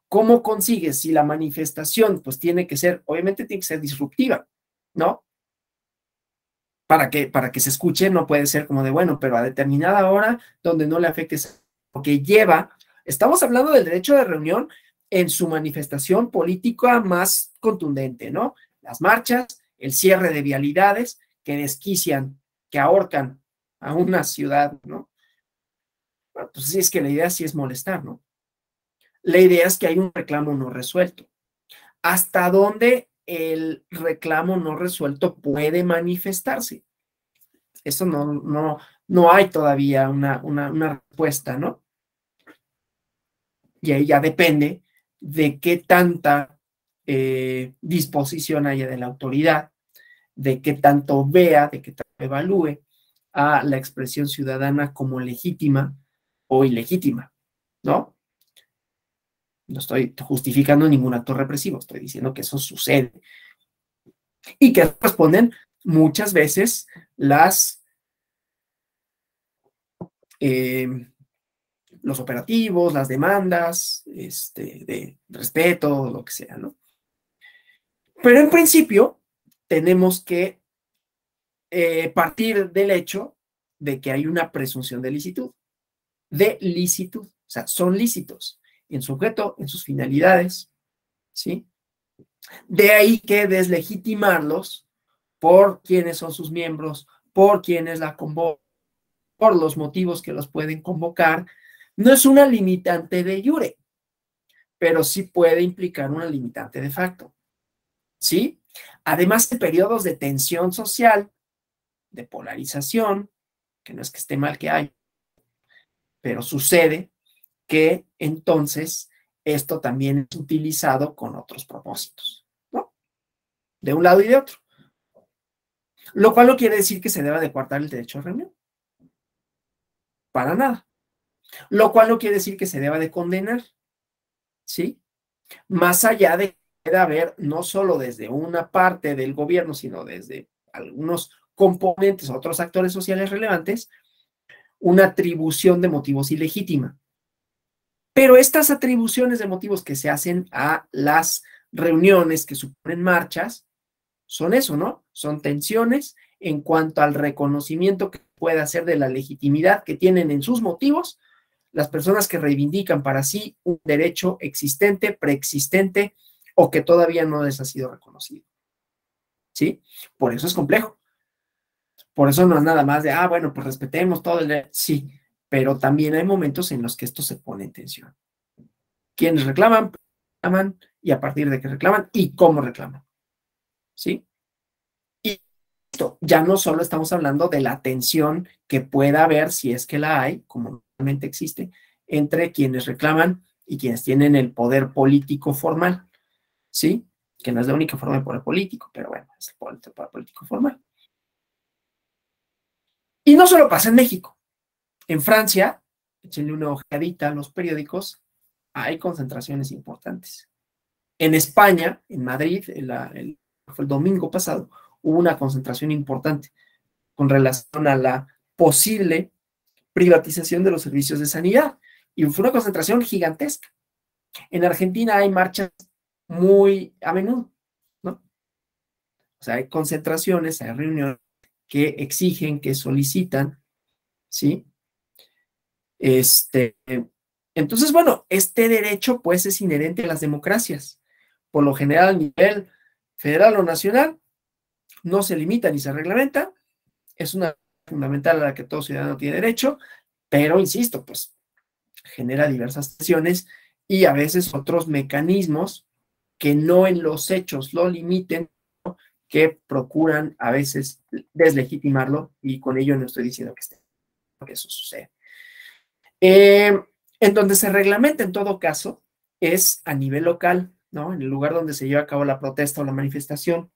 ¿Cómo consigues si la manifestación, pues tiene que ser, obviamente tiene que ser disruptiva, ¿no? Para que se escuche, no puede ser como de, bueno, pero a determinada hora donde no le afecte, porque estamos hablando del derecho de reunión en su manifestación política más contundente, ¿no? Las marchas, el cierre de vialidades que desquician, que ahorcan a una ciudad, ¿no? Bueno, pues sí, es que la idea sí es molestar, ¿no? La idea es que hay un reclamo no resuelto. ¿Hasta dónde el reclamo no resuelto puede manifestarse? Eso no hay todavía una respuesta, ¿no? Y ahí ya depende de qué tanta disposición haya de la autoridad, de qué tanto vea, de qué tanto evalúe a la expresión ciudadana como legítima o ilegítima, ¿no? No estoy justificando ningún acto represivo, estoy diciendo que eso sucede y que responden muchas veces los operativos, las demandas, de respeto, lo que sea, ¿no? Pero en principio tenemos que partir del hecho de que hay una presunción de licitud, o sea, son lícitos en su objeto, en sus finalidades, ¿sí? De ahí que deslegitimarlos por quiénes son sus miembros, por quienes la convocan, por los motivos que los pueden convocar, no es una limitante de jure, pero sí puede implicar una limitante de facto, ¿sí? Además de periodos de tensión social, de polarización, que no es que esté mal que hay, pero sucede que entonces esto también es utilizado con otros propósitos, ¿no? De un lado y de otro. Lo cual no quiere decir que se deba de coartar el derecho a reunión. Para nada. Lo cual no quiere decir que se deba de condenar, ¿sí? Más allá de que pueda haber, no solo desde una parte del gobierno, sino desde algunos componentes, otros actores sociales relevantes, una atribución de motivos ilegítima. Pero estas atribuciones de motivos que se hacen a las reuniones que suponen marchas, son eso, ¿no? Son tensiones en cuanto al reconocimiento que puede hacer de la legitimidad que tienen en sus motivos las personas que reivindican para sí un derecho existente, preexistente o que todavía no les ha sido reconocido. ¿Sí? Por eso es complejo. Por eso no es nada más de, bueno, pues respetemos todo el derecho. Sí, pero también hay momentos en los que esto se pone en tensión. Quienes reclaman, y a partir de que reclaman y cómo reclaman. ¿Sí? Y esto, ya no solo estamos hablando de la tensión que pueda haber, si es que la hay, como normalmente existe, entre quienes reclaman y quienes tienen el poder político formal, ¿sí? Que no es la única forma de poder político, pero bueno, es el poder político formal. Y no solo pasa en México. En Francia, échenle una ojeadita a los periódicos, hay concentraciones importantes. En España, en Madrid, fue el domingo pasado, hubo una concentración importante con relación a la posible privatización de los servicios de sanidad. Y fue una concentración gigantesca. En Argentina hay marchas muy a menudo, ¿no? O sea, hay concentraciones, hay reuniones que exigen, que solicitan, ¿sí? Entonces, bueno, este derecho pues es inherente a las democracias. Por lo general, a nivel federal o nacional, no se limita ni se reglamenta. Es una fundamental a la que todo ciudadano tiene derecho, pero insisto, pues genera diversas tensiones y a veces otros mecanismos que no en los hechos lo limiten, que procuran a veces deslegitimarlo, y con ello no estoy diciendo que eso sucede. En donde se reglamenta en todo caso es a nivel local, ¿no? En el lugar donde se lleva a cabo la protesta o la manifestación.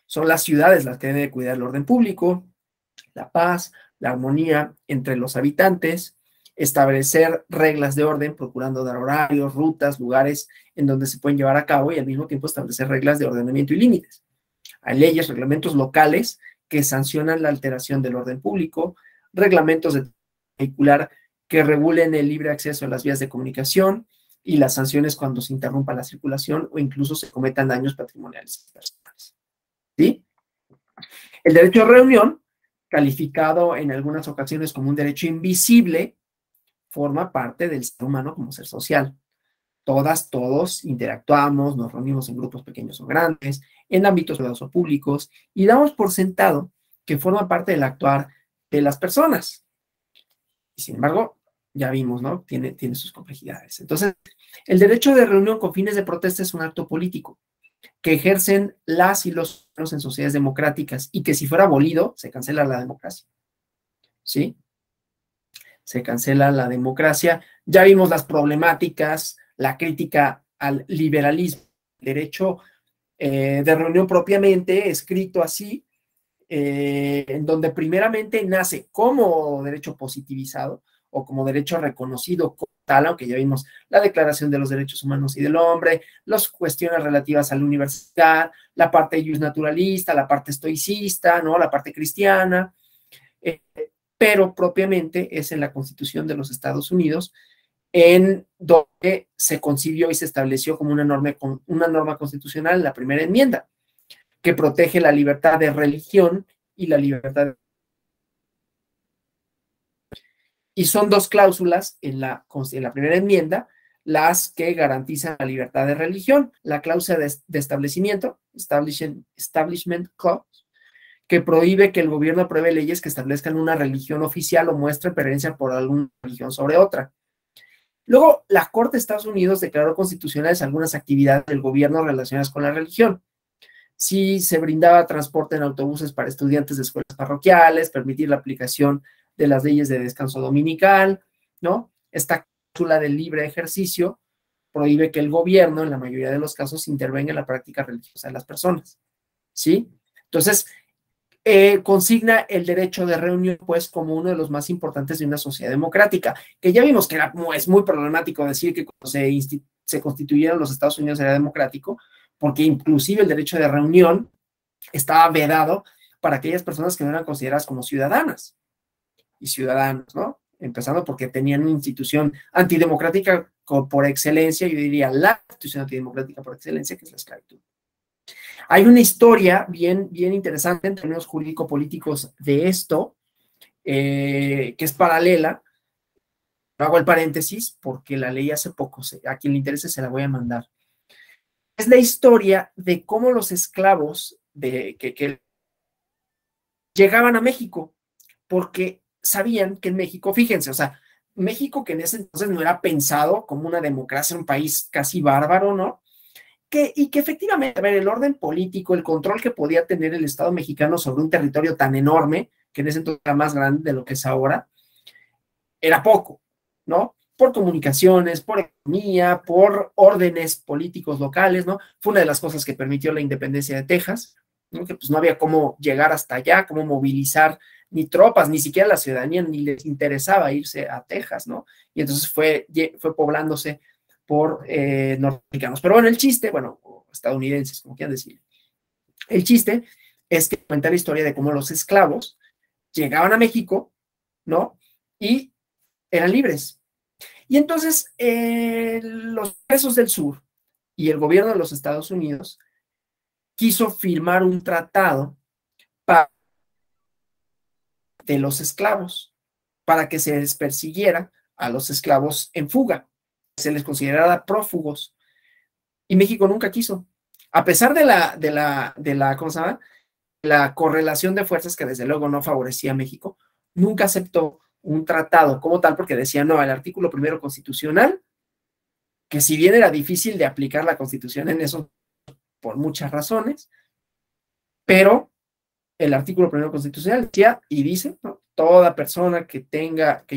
Son las ciudades las que deben cuidar el orden público, la paz, la armonía entre los habitantes, establecer reglas de orden, procurando dar horarios, rutas, lugares en donde se pueden llevar a cabo, y al mismo tiempo establecer reglas de ordenamiento y límites. Hay leyes, reglamentos locales que sancionan la alteración del orden público, reglamentos de vehicular que regulen el libre acceso a las vías de comunicación y las sanciones cuando se interrumpa la circulación o incluso se cometan daños patrimoniales y personales. ¿Sí? El derecho a reunión, calificado en algunas ocasiones como un derecho invisible, forma parte del ser humano como ser social. Todas, todos interactuamos, nos reunimos en grupos pequeños o grandes, en ámbitos privados o públicos, y damos por sentado que forma parte del actuar de las personas. Y sin embargo, ya vimos, ¿no? Tiene sus complejidades. Entonces, el derecho de reunión con fines de protesta es un acto político que ejercen las y los ciudadanos en sociedades democráticas, y que si fuera abolido, se cancela la democracia. ¿Sí? Se cancela la democracia. Ya vimos las problemáticas, la crítica al liberalismo, derecho de reunión propiamente, escrito así, en donde primeramente nace como derecho positivizado o como derecho reconocido como tal, aunque ya vimos la Declaración de los Derechos Humanos y del Hombre, las cuestiones relativas a la universidad, la parte ius naturalista, la parte estoicista, ¿no? La parte cristiana, pero propiamente es en la Constitución de los Estados Unidos, en donde se concibió y se estableció como una norma constitucional, la primera enmienda, que protege la libertad de religión y la libertad de... Y son dos cláusulas en la primera enmienda las que garantizan la libertad de religión: la cláusula de establecimiento, Establishment Clause, que prohíbe que el gobierno apruebe leyes que establezcan una religión oficial o muestre preferencia por alguna religión sobre otra. Luego, la Corte de Estados Unidos declaró constitucionales algunas actividades del gobierno relacionadas con la religión. Si se brindaba transporte en autobuses para estudiantes de escuelas parroquiales, permitir la aplicación de las leyes de descanso dominical, ¿no? Esta cláusula del libre ejercicio prohíbe que el gobierno, en la mayoría de los casos, intervenga en la práctica religiosa de las personas, ¿sí? Entonces, consigna el derecho de reunión, pues, como uno de los más importantes de una sociedad democrática, que ya vimos que es muy problemático decir que cuando se constituyeron los Estados Unidos era democrático, porque inclusive el derecho de reunión estaba vedado para aquellas personas que no eran consideradas como ciudadanas y ciudadanos, ¿no? Empezando porque tenían una institución antidemocrática por excelencia, yo diría la institución antidemocrática por excelencia, que es la esclavitud. Hay una historia bien interesante en términos jurídico-políticos de esto, que es paralela, Hago el paréntesis porque la leí hace poco, a quien le interese se la voy a mandar. Es la historia de cómo los esclavos que llegaban a México, porque sabían que en México, fíjense, o sea, México que en ese entonces no era pensado como una democracia, un país casi bárbaro, ¿no? Y que efectivamente, a ver, el orden político, el control que podía tener el Estado mexicano sobre un territorio tan enorme, que en ese entonces era más grande de lo que es ahora, era poco, ¿no? Por comunicaciones, por economía, por órdenes políticos locales, ¿no? Fue una de las cosas que permitió la independencia de Texas, ¿no? Que pues no había cómo llegar hasta allá, cómo movilizar ni tropas, ni siquiera la ciudadanía, ni les interesaba irse a Texas, ¿no? Y entonces fue poblándose por norteamericanos. Pero bueno, el chiste, bueno, estadounidenses, como quieran decir, el chiste es que cuenta la historia de cómo los esclavos llegaban a México, ¿no? Y eran libres. Y entonces los presos del sur y el gobierno de los Estados Unidos quiso firmar un tratado de los esclavos para que se les persiguiera a los esclavos en fuga, se les considerara prófugos. Y México nunca quiso. A pesar ¿cómo se llama? La correlación de fuerzas que desde luego no favorecía a México, nunca aceptó un tratado como tal porque decía, no, el artículo primero constitucional, que si bien era difícil de aplicar la constitución en eso por muchas razones, pero el artículo primero constitucional decía y dice, ¿no? Toda persona que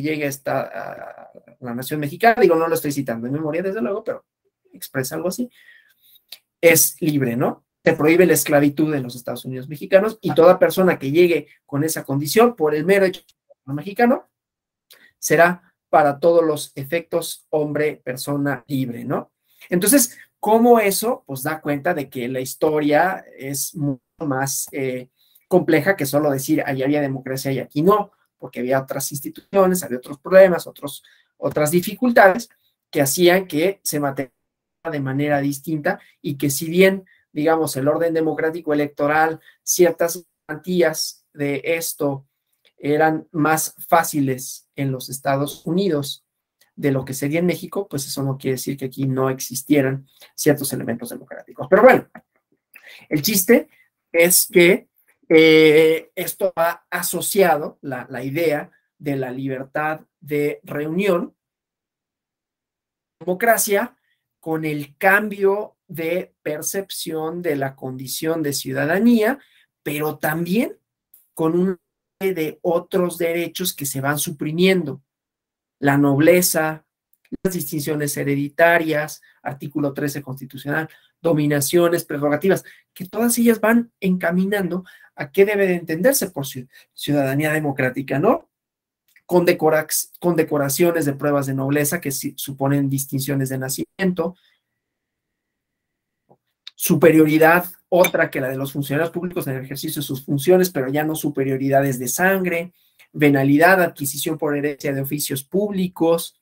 llegue a la nación mexicana, digo, no lo estoy citando en memoria desde luego, pero expresa algo así, es libre, ¿no? Se prohíbe la esclavitud en los Estados Unidos mexicanos y toda persona que llegue con esa condición por el mero hecho de ser mexicano será para todos los efectos hombre, persona libre, ¿no? Entonces, ¿cómo eso? Pues da cuenta de que la historia es mucho más compleja que solo decir, ahí había democracia y aquí no, porque había otras instituciones, había otros problemas, otras dificultades que hacían que se materializara de manera distinta y que si bien, digamos, el orden democrático electoral, ciertas garantías de esto eran más fáciles en los Estados Unidos de lo que sería en México, pues eso no quiere decir que aquí no existieran ciertos elementos democráticos. Pero bueno, el chiste es que esto ha asociado la idea de la libertad de reunión, democracia, con el cambio de percepción de la condición de ciudadanía, pero también con una de otros derechos que se van suprimiendo. La nobleza, las distinciones hereditarias, artículo 13 constitucional, dominaciones, prerrogativas, que todas ellas van encaminando a qué debe de entenderse por ciudadanía democrática, ¿no? Con decoraciones de pruebas de nobleza que suponen distinciones de nacimiento, superioridad, otra que la de los funcionarios públicos en el ejercicio de sus funciones, pero ya no superioridades de sangre, venalidad, adquisición por herencia de oficios públicos,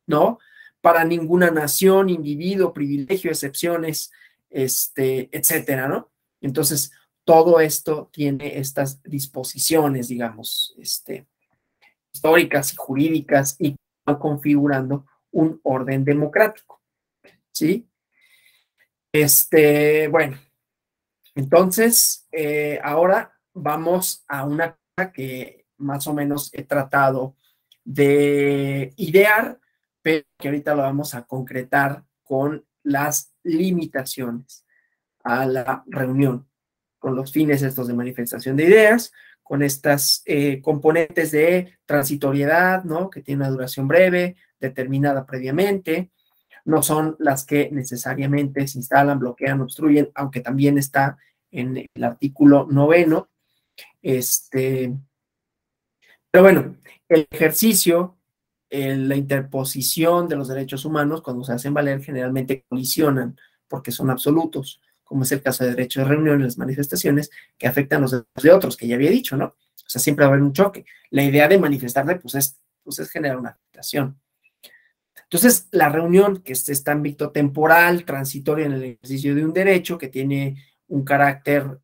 ¿no? Para ninguna nación, individuo, privilegio, excepciones, etcétera, ¿no? Entonces, todo esto tiene estas disposiciones, digamos, históricas y jurídicas y van configurando un orden democrático, ¿sí? Bueno, entonces, ahora vamos a una cosa que más o menos he tratado de idear, pero que ahorita lo vamos a concretar con las limitaciones a la reunión, con los fines estos de manifestación de ideas, con estas componentes de transitoriedad, ¿no? Que tiene una duración breve, determinada previamente, no son las que necesariamente se instalan, bloquean, obstruyen, aunque también está en el artículo 9. Pero bueno, el ejercicio, la interposición de los derechos humanos, cuando se hacen valer, generalmente colisionan porque son absolutos, como es el caso de derecho de reunión y las manifestaciones que afectan los derechos de otros, que ya había dicho, ¿no? O sea, siempre va a haber un choque. La idea de manifestarle, pues es generar una afectación. Entonces, la reunión, que es este ámbito temporal, transitorio en el ejercicio de un derecho, que tiene un carácter,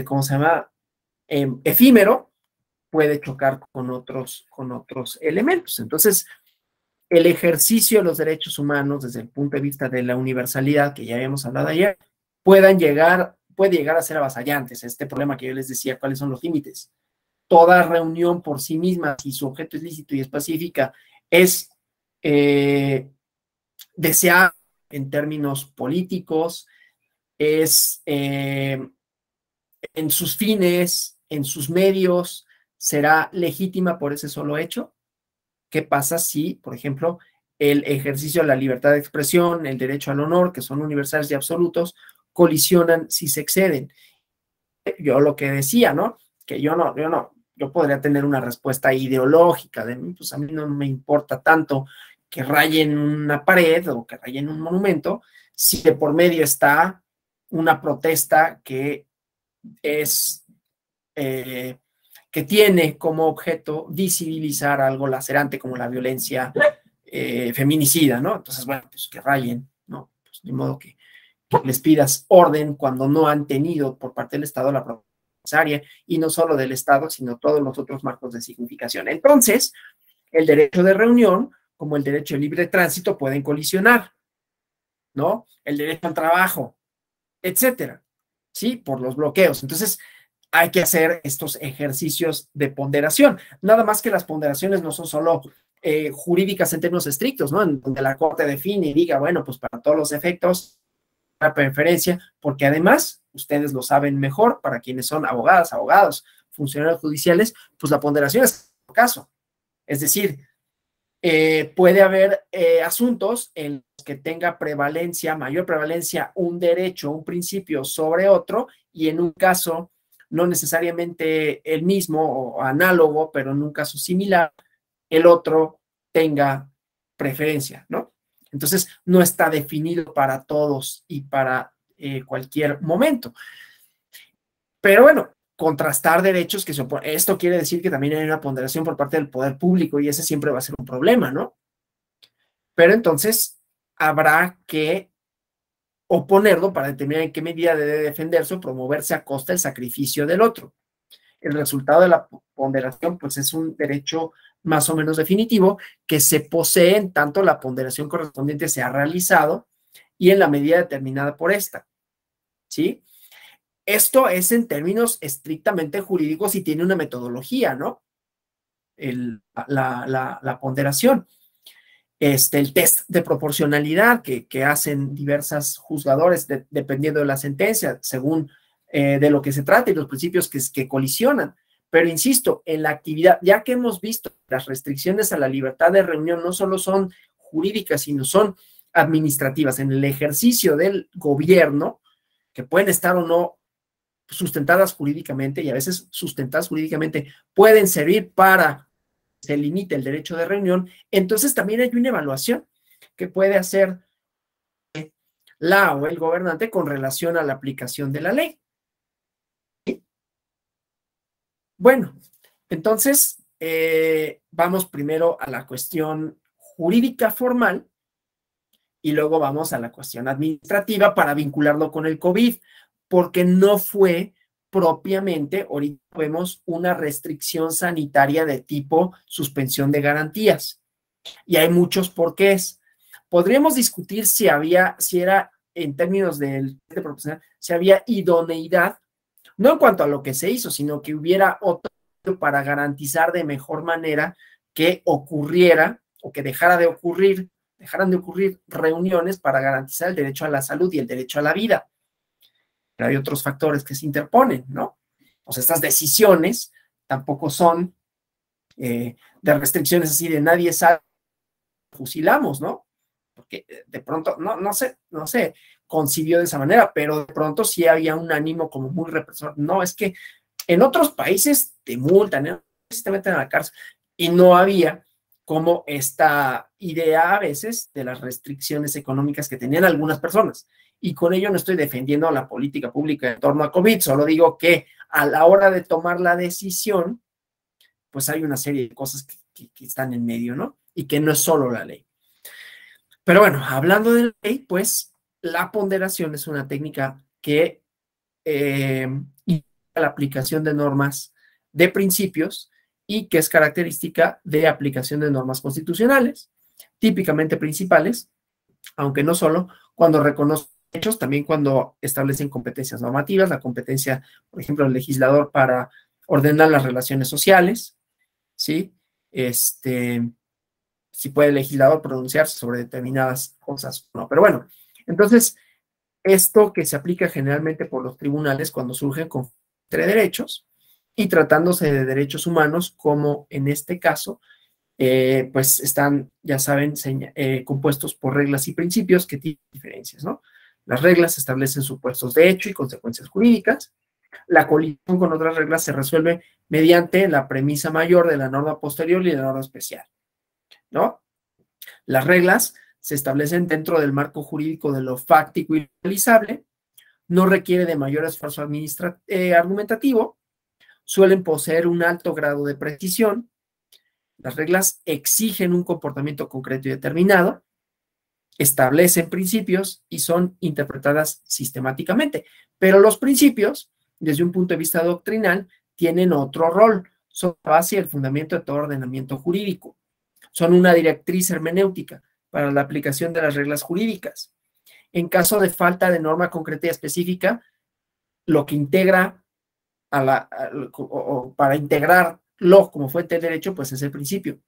¿cómo se llama? Efímero, puede chocar con otros elementos. Entonces, el ejercicio de los derechos humanos desde el punto de vista de la universalidad, que ya habíamos hablado ayer, puede llegar a ser avasallantes. Este problema que yo les decía, ¿cuáles son los límites? Toda reunión por sí misma, si su objeto es lícito y es pacífica, es deseable en términos políticos, es en sus fines, en sus medios, será legítima por ese solo hecho. ¿Qué pasa si, por ejemplo, el ejercicio de la libertad de expresión, el derecho al honor, que son universales y absolutos, colisionan si se exceden? Yo lo que decía, ¿no? Que yo podría tener una respuesta ideológica de, pues a mí no me importa tanto que rayen una pared o que rayen un monumento, si de por medio está una protesta que es que tiene como objeto visibilizar algo lacerante como la violencia feminicida, ¿no? Entonces, bueno, pues que rayen, ¿no? Pues de modo que les pidas orden cuando no han tenido por parte del Estado la protección necesaria, y no solo del Estado, sino todos los otros marcos de significación. Entonces, el derecho de reunión, como el derecho de libre tránsito, pueden colisionar, ¿no? El derecho al trabajo, etcétera, ¿sí? Por los bloqueos. Entonces, hay que hacer estos ejercicios de ponderación. Nada más que las ponderaciones no son solo jurídicas en términos estrictos, ¿no? En donde la Corte define y diga, bueno, pues para todos los efectos, la preferencia, porque además, ustedes lo saben mejor, para quienes son abogadas, abogados, funcionarios judiciales, pues la ponderación es el caso. Es decir, puede haber asuntos en los que tenga prevalencia, mayor prevalencia, un derecho, un principio sobre otro, y en un caso no necesariamente el mismo o análogo, pero en un caso similar, el otro tenga preferencia, ¿no? Entonces, no está definido para todos y para cualquier momento. Pero bueno, contrastar derechos que se oponen. Esto quiere decir que también hay una ponderación por parte del poder público y ese siempre va a ser un problema, ¿no? Pero entonces habrá que oponerlo para determinar en qué medida debe defenderse o promoverse a costa del sacrificio del otro. El resultado de la ponderación, pues es un derecho más o menos definitivo que se posee en tanto la ponderación correspondiente se ha realizado y en la medida determinada por esta, ¿sí? Esto es en términos estrictamente jurídicos y tiene una metodología, ¿no? La ponderación. El test de proporcionalidad que hacen diversas juzgadores dependiendo de la sentencia, según de lo que se trata y los principios que colisionan. Pero insisto, en la actividad, ya que hemos visto las restricciones a la libertad de reunión no solo son jurídicas, sino son administrativas, en el ejercicio del gobierno, que pueden estar o no sustentadas jurídicamente, y a veces sustentadas jurídicamente pueden servir para que se limite el derecho de reunión, entonces también hay una evaluación que puede hacer la o el gobernante con relación a la aplicación de la ley. Bueno, entonces vamos primero a la cuestión jurídica formal y luego vamos a la cuestión administrativa para vincularlo con el COVID, porque no fue propiamente, ahorita vemos una restricción sanitaria de tipo suspensión de garantías. Y hay muchos porqués. Podríamos discutir si era en términos del de proporcional, si había idoneidad, no en cuanto a lo que se hizo, sino que hubiera otro para garantizar de mejor manera que ocurriera o que dejaran de ocurrir reuniones para garantizar el derecho a la salud y el derecho a la vida. Pero hay otros factores que se interponen, ¿no? O sea, estas decisiones tampoco son de restricciones así de nadie sabe, fusilamos, ¿no? Porque de pronto, no sé, concibió de esa manera, pero de pronto sí había un ánimo como muy represor. No, es que en otros países te multan, ¿no? Te meten a la cárcel, y no había como esta idea a veces de las restricciones económicas que tenían algunas personas. Y con ello no estoy defendiendo la política pública en torno a COVID, solo digo que a la hora de tomar la decisión, pues hay una serie de cosas que están en medio, ¿no? Y que no es solo la ley. Pero bueno, hablando de la ley, pues la ponderación es una técnica que implica la aplicación de normas, de principios y que es característica de aplicación de normas constitucionales, típicamente principales, aunque no solo, cuando reconocen derechos, también cuando establecen competencias normativas, la competencia, por ejemplo, del legislador para ordenar las relaciones sociales, ¿sí? Si puede el legislador pronunciarse sobre determinadas cosas, no. Pero bueno, entonces, esto que se aplica generalmente por los tribunales cuando surgen conflictos entre derechos y tratándose de derechos humanos, como en este caso, pues están, ya saben, compuestos por reglas y principios que tienen diferencias, ¿no? Las reglas establecen supuestos de hecho y consecuencias jurídicas. La colisión con otras reglas se resuelve mediante la premisa mayor de la norma posterior y de la norma especial, ¿no? Las reglas se establecen dentro del marco jurídico de lo fáctico y realizable, no requiere de mayor esfuerzo argumentativo, suelen poseer un alto grado de precisión. Las reglas exigen un comportamiento concreto y determinado, establecen principios y son interpretadas sistemáticamente. Pero los principios, desde un punto de vista doctrinal, tienen otro rol. Son la base y el fundamento de todo ordenamiento jurídico. Son una directriz hermenéutica para la aplicación de las reglas jurídicas. En caso de falta de norma concreta y específica, lo que integra o para integrarlo como fuente de derecho, pues es el principio,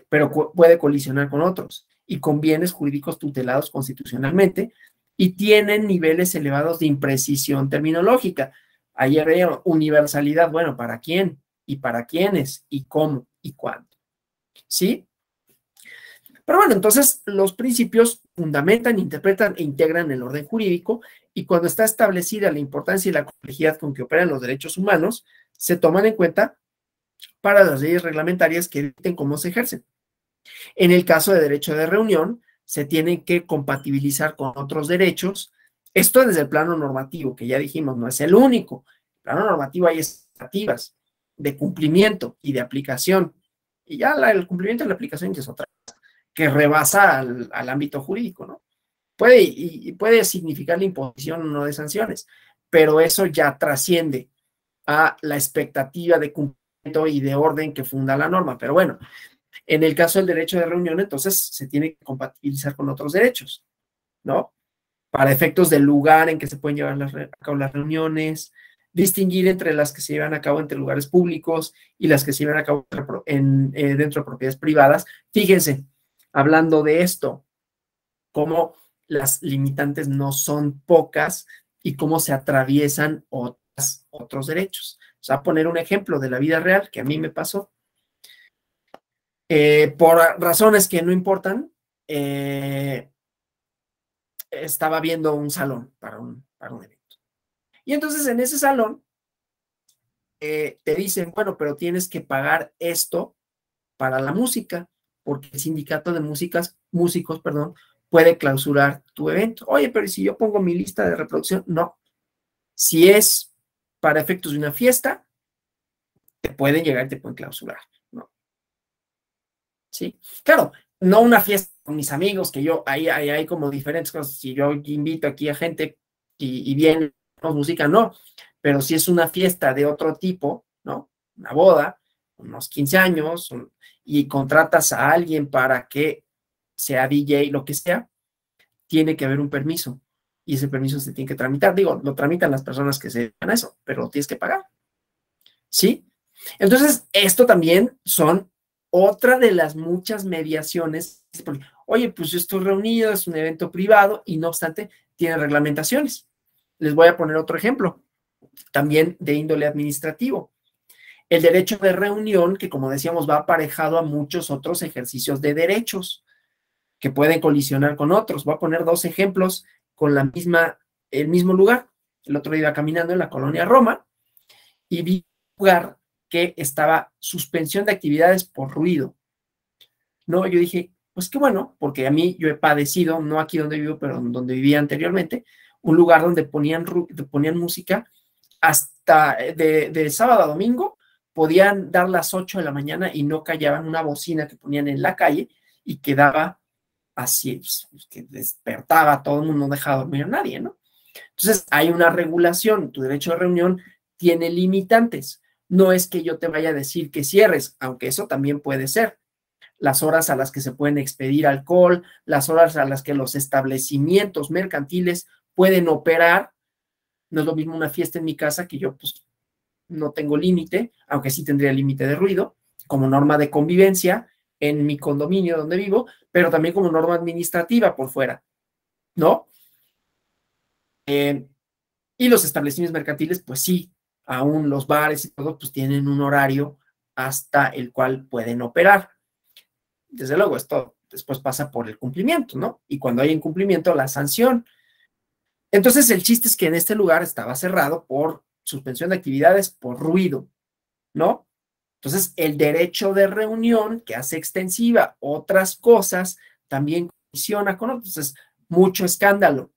pero puede colisionar con otros y con bienes jurídicos tutelados constitucionalmente y tienen niveles elevados de imprecisión terminológica. Ayer veíamos universalidad, bueno, ¿para quién? ¿Y para quiénes? ¿Y cómo? ¿Y cuándo? ¿Sí? Pero bueno, entonces los principios fundamentan, interpretan e integran el orden jurídico y cuando está establecida la importancia y la complejidad con que operan los derechos humanos, se toman en cuenta para las leyes reglamentarias que dicten cómo se ejercen. En el caso de derecho de reunión, se tienen que compatibilizar con otros derechos. Esto desde el plano normativo, que ya dijimos, no es el único. En el plano normativo hay expectativas de cumplimiento y de aplicación. Y ya el cumplimiento y la aplicación es otra que rebasa al ámbito jurídico, ¿no? Puede significar la imposición o no de sanciones, pero eso ya trasciende a la expectativa de cumplimiento y de orden que funda la norma. Pero bueno, en el caso del derecho de reunión, entonces se tiene que compatibilizar con otros derechos, ¿no? Para efectos del lugar en que se pueden llevar a cabo las reuniones, distinguir entre las que se llevan a cabo entre lugares públicos y las que se llevan a cabo dentro de propiedades privadas. Fíjense, hablando de esto, cómo las limitantes no son pocas y cómo se atraviesan otros derechos. O sea, poner un ejemplo de la vida real que a mí me pasó. Por razones que no importan, estaba viendo un salón para un evento. Y entonces en ese salón te dicen, bueno, pero tienes que pagar esto para la música, porque el sindicato de músicos, puede clausurar tu evento. Oye, pero si yo pongo mi lista de reproducción, no. Si es para efectos de una fiesta, te pueden llegar y te pueden clausurar, ¿no? Sí, claro, no una fiesta con mis amigos, que yo, ahí hay como diferentes cosas. Si yo invito aquí a gente y viene música, no. Pero si es una fiesta de otro tipo, ¿no? Una boda, unos 15 años, y contratas a alguien para que sea DJ, lo que sea, tiene que haber un permiso. Y ese permiso se tiene que tramitar. Digo, lo tramitan las personas que se dedican a eso, pero lo tienes que pagar. ¿Sí? Entonces, esto también son otra de las muchas mediaciones. Oye, pues yo estoy reunido, es un evento privado y no obstante, tiene reglamentaciones. Les voy a poner otro ejemplo, también de índole administrativo. El derecho de reunión, que como decíamos, va aparejado a muchos otros ejercicios de derechos que pueden colisionar con otros. Voy a poner dos ejemplos con el mismo lugar. El otro día iba caminando en la colonia Roma y vi un lugar que estaba suspensión de actividades por ruido. No, yo dije, pues qué bueno, porque a mí yo he padecido, no aquí donde vivo, pero donde vivía anteriormente, un lugar donde ponían música hasta de sábado a domingo, podían dar las 8 de la mañana y no callaban, una bocina que ponían en la calle y quedaba así, pues, que despertaba a todo el mundo, no dejaba dormir a nadie, ¿no? Entonces hay una regulación, tu derecho de reunión tiene limitantes. no es que yo te vaya a decir que cierres, aunque eso también puede ser. Las horas a las que se pueden expedir alcohol, las horas a las que los establecimientos mercantiles pueden operar. No es lo mismo una fiesta en mi casa, que yo pues no tengo límite, aunque sí tendría límite de ruido, como norma de convivencia en mi condominio donde vivo, pero también como norma administrativa por fuera, ¿no? Y los establecimientos mercantiles, pues sí, aún los bares y todo, pues tienen un horario hasta el cual pueden operar. Desde luego, esto después pasa por el cumplimiento, ¿no? Y cuando hay incumplimiento, la sanción. Entonces, el chiste es que en este lugar estaba cerrado por suspensión de actividades por ruido, ¿no? Entonces, el derecho de reunión, que hace extensiva otras cosas, también colisiona con otros. Entonces, mucho escándalo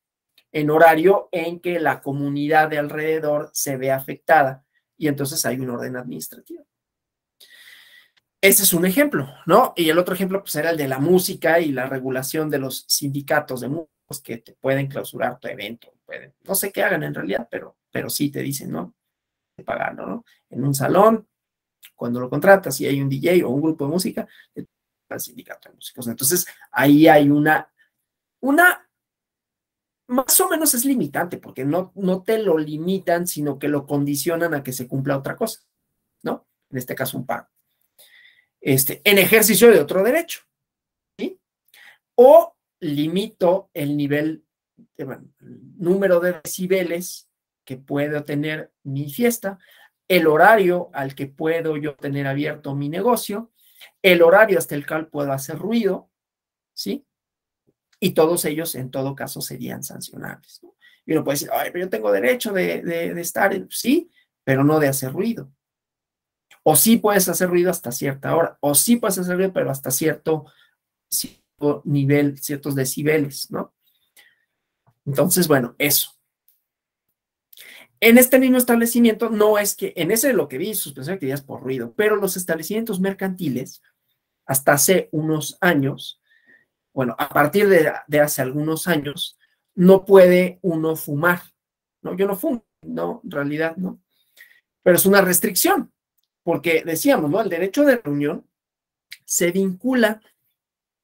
en horario en que la comunidad de alrededor se ve afectada y entonces hay un orden administrativo. Ese es un ejemplo, ¿no? Y el otro ejemplo pues era el de la música y la regulación de los sindicatos de músicos que te pueden clausurar tu evento, pueden, no sé qué hagan en realidad, pero sí te dicen, ¿no? Pagarlo, ¿no? En un salón, cuando lo contratas y hay un DJ o un grupo de música, el sindicato de músicos. Entonces, ahí hay una más o menos es limitante, porque no te lo limitan, sino que lo condicionan a que se cumpla otra cosa, ¿no? En este caso, un pago. En ejercicio de otro derecho, ¿sí? O limito el nivel, bueno, el número de decibeles que puedo tener mi fiesta, el horario al que puedo yo tener abierto mi negocio, el horario hasta el cual puedo hacer ruido, ¿sí? Y todos ellos, en todo caso, serían sancionables, ¿no? Y uno puede decir, ay, pero yo tengo derecho de estar, sí, pero no de hacer ruido. O sí puedes hacer ruido hasta cierta hora, o sí puedes hacer ruido, pero hasta cierto nivel, ciertos decibeles, ¿no? Entonces, bueno, eso. En este mismo establecimiento, no es que, en ese lo que vi, suspensión de actividades por ruido, pero los establecimientos mercantiles, hasta hace unos años, bueno, a partir de hace algunos años, no puede uno fumar, ¿no? Yo no fumo, no, en realidad no, pero es una restricción, porque decíamos, ¿no? El derecho de reunión se vincula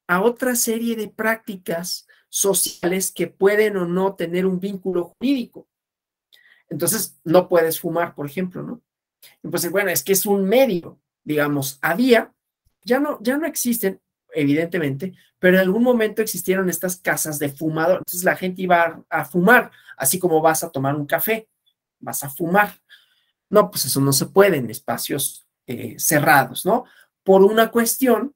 a otra serie de prácticas sociales que pueden o no tener un vínculo jurídico. Entonces, no puedes fumar, por ejemplo, ¿no? Pues bueno, es que es un medio, digamos, ya no existen, evidentemente, pero en algún momento existieron estas casas de fumador, entonces la gente iba a fumar, así como vas a tomar un café, vas a fumar. No, pues eso no se puede en espacios cerrados, ¿no? Por una cuestión,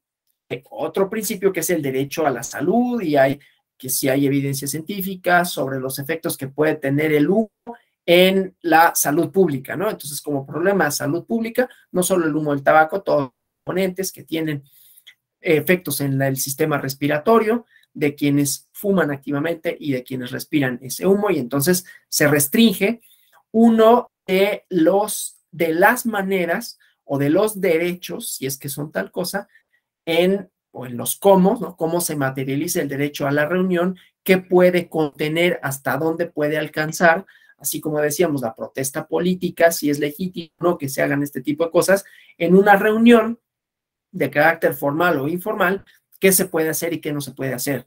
otro principio que es el derecho a la salud y que si hay evidencia científica sobre los efectos que puede tener el humo en la salud pública, ¿no? Entonces, como problema de salud pública, no solo el humo del tabaco, todos los componentes que tienen efectos en el sistema respiratorio de quienes fuman activamente y de quienes respiran ese humo, y entonces se restringe uno de las maneras o de los derechos, si es que son tal cosa, o en los cómo, ¿no? Cómo se materializa el derecho a la reunión, qué puede contener, hasta dónde puede alcanzar, así como decíamos, la protesta política, si es legítimo, ¿no? Que se hagan este tipo de cosas en una reunión de carácter formal o informal, qué se puede hacer y qué no se puede hacer,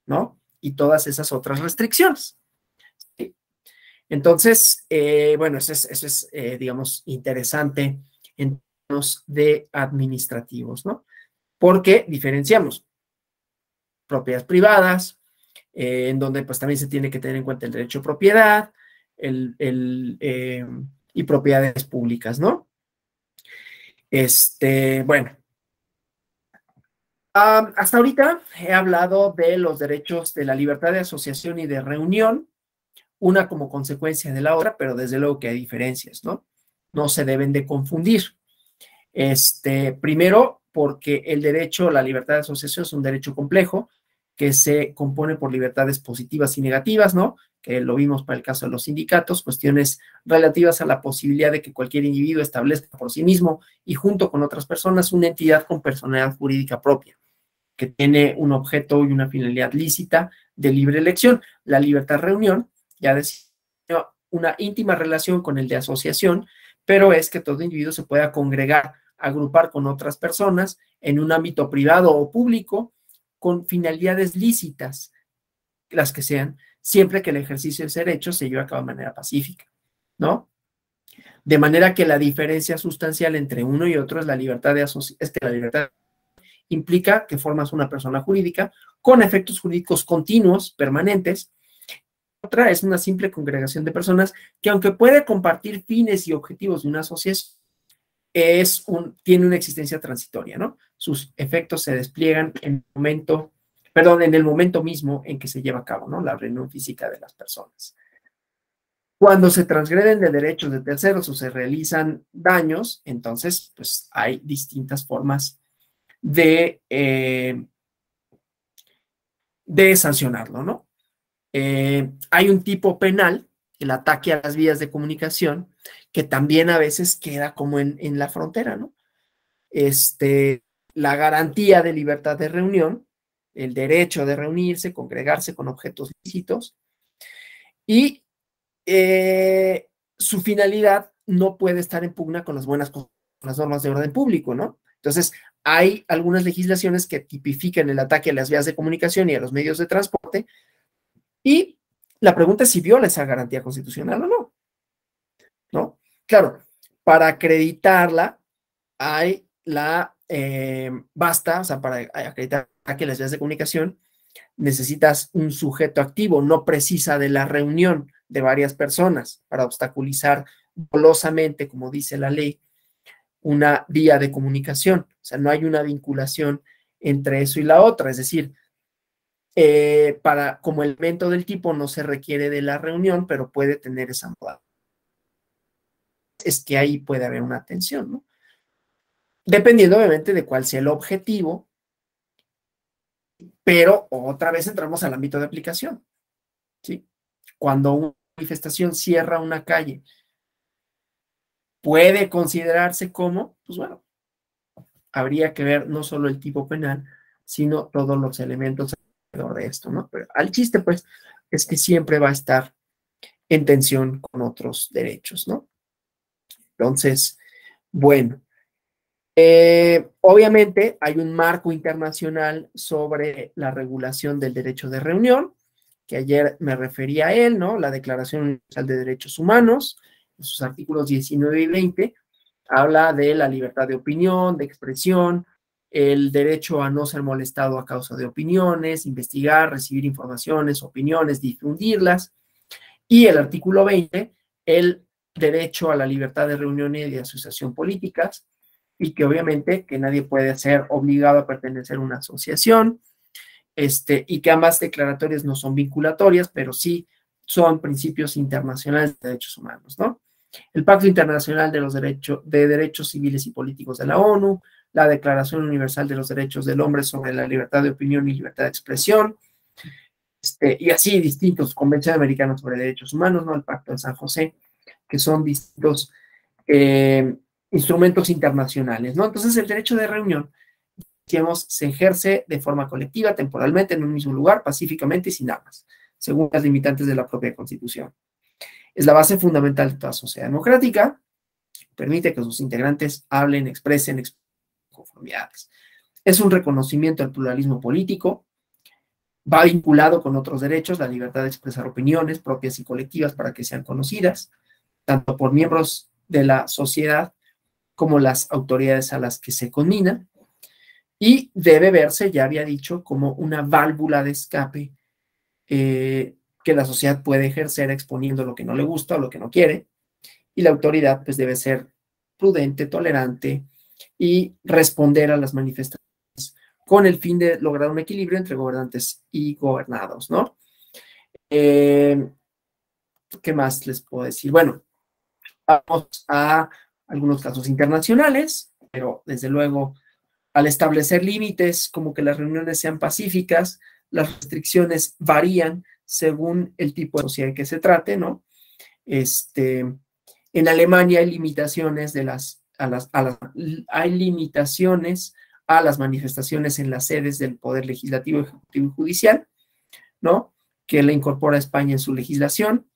¿no? Y todas esas otras restricciones. ¿Sí? Entonces, bueno, eso es digamos, interesante en términos de administrativos, ¿no? Porque diferenciamos propiedades privadas, en donde pues también se tiene que tener en cuenta el derecho a propiedad y propiedades públicas, ¿no? Bueno, hasta ahorita he hablado de los derechos de la libertad de asociación y de reunión, una como consecuencia de la otra, pero desde luego que hay diferencias, ¿no? No se deben de confundir. Primero, porque el derecho a la libertad de asociación es un derecho complejo que se compone por libertades positivas y negativas, ¿no? Que lo vimos para el caso de los sindicatos, cuestiones relativas a la posibilidad de que cualquier individuo establezca por sí mismo y junto con otras personas una entidad con personalidad jurídica propia, que tiene un objeto y una finalidad lícita de libre elección. La libertad de reunión, ya decía, una íntima relación con el de asociación, pero es que todo individuo se pueda congregar, agrupar con otras personas en un ámbito privado o público con finalidades lícitas, las que sean, siempre que el ejercicio de ese derecho se lleve a cabo de manera pacífica, ¿no? De manera que la diferencia sustancial entre uno y otro es la libertad de asociación. La libertad implica que formas una persona jurídica con efectos jurídicos continuos, permanentes. Otra es una simple congregación de personas que, aunque puede compartir fines y objetivos de una asociación, tiene una existencia transitoria, ¿no? Sus efectos se despliegan en el momento mismo en que se lleva a cabo, ¿no? La reunión física de las personas. Cuando se transgreden de derechos de terceros o se realizan daños, entonces, pues hay distintas formas de sancionarlo, ¿no? Hay un tipo penal, el ataque a las vías de comunicación, que también a veces queda como en la frontera, ¿no? La garantía de libertad de reunión, el derecho de reunirse, congregarse con objetos lícitos, y su finalidad no puede estar en pugna con las normas de orden público, ¿no? Entonces, hay algunas legislaciones que tipifican el ataque a las vías de comunicación y a los medios de transporte, y la pregunta es si viola esa garantía constitucional o no, ¿no? Claro, para acreditarla basta, o sea, para acreditar que las vías de comunicación necesitas un sujeto activo, no precisa de la reunión de varias personas para obstaculizar dolosamente, como dice la ley, una vía de comunicación. O sea, no hay una vinculación entre eso y la otra, es decir, como elemento del tipo no se requiere de la reunión, pero puede tener esa modalidad. Es que ahí puede haber una tensión, ¿no? Dependiendo obviamente de cuál sea el objetivo, pero otra vez entramos al ámbito de aplicación, ¿sí? Cuando una manifestación cierra una calle, ¿puede considerarse como? Pues bueno, habría que ver no solo el tipo penal, sino todos los elementos alrededor de esto, ¿no? Pero al chiste, pues, es que siempre va a estar en tensión con otros derechos, ¿no? Entonces, bueno, obviamente hay un marco internacional sobre la regulación del derecho de reunión, que ayer me refería a él, ¿no? La Declaración Universal de Derechos Humanos, en sus artículos 19 y 20, habla de la libertad de opinión, de expresión, el derecho a no ser molestado a causa de opiniones, investigar, recibir informaciones, opiniones, difundirlas, y el artículo 20, el derecho a la libertad de reunión y de asociación políticas, y que obviamente que nadie puede ser obligado a pertenecer a una asociación, y que ambas declaratorias no son vinculatorias, pero sí son principios internacionales de derechos humanos, ¿no? El Pacto Internacional de los Derechos Civiles y Políticos de la ONU, la Declaración Universal de los Derechos del Hombre sobre la Libertad de Opinión y Libertad de Expresión, y así distintos, Convención Americana sobre Derechos Humanos, ¿no? El Pacto de San José, que son distintos instrumentos internacionales, ¿no? Entonces, el derecho de reunión, digamos, se ejerce de forma colectiva, temporalmente, en un mismo lugar, pacíficamente y sin armas, según las limitantes de la propia Constitución. Es la base fundamental de toda sociedad democrática, permite que sus integrantes hablen, expresen conformidades. Es un reconocimiento al pluralismo político, va vinculado con otros derechos, la libertad de expresar opiniones propias y colectivas para que sean conocidas, tanto por miembros de la sociedad como las autoridades a las que se conmina, y debe verse, ya había dicho, como una válvula de escape que la sociedad puede ejercer exponiendo lo que no le gusta o lo que no quiere, y la autoridad pues debe ser prudente, tolerante y responder a las manifestaciones con el fin de lograr un equilibrio entre gobernantes y gobernados, ¿no? ¿Qué más les puedo decir? Bueno, vamos a algunos casos internacionales, pero desde luego al establecer límites como que las reuniones sean pacíficas, las restricciones varían según el tipo de sociedad que se trate, ¿no? En Alemania hay limitaciones hay limitaciones a las manifestaciones en las sedes del Poder Legislativo, Ejecutivo y Judicial, ¿no? Que le incorpora España en su legislación.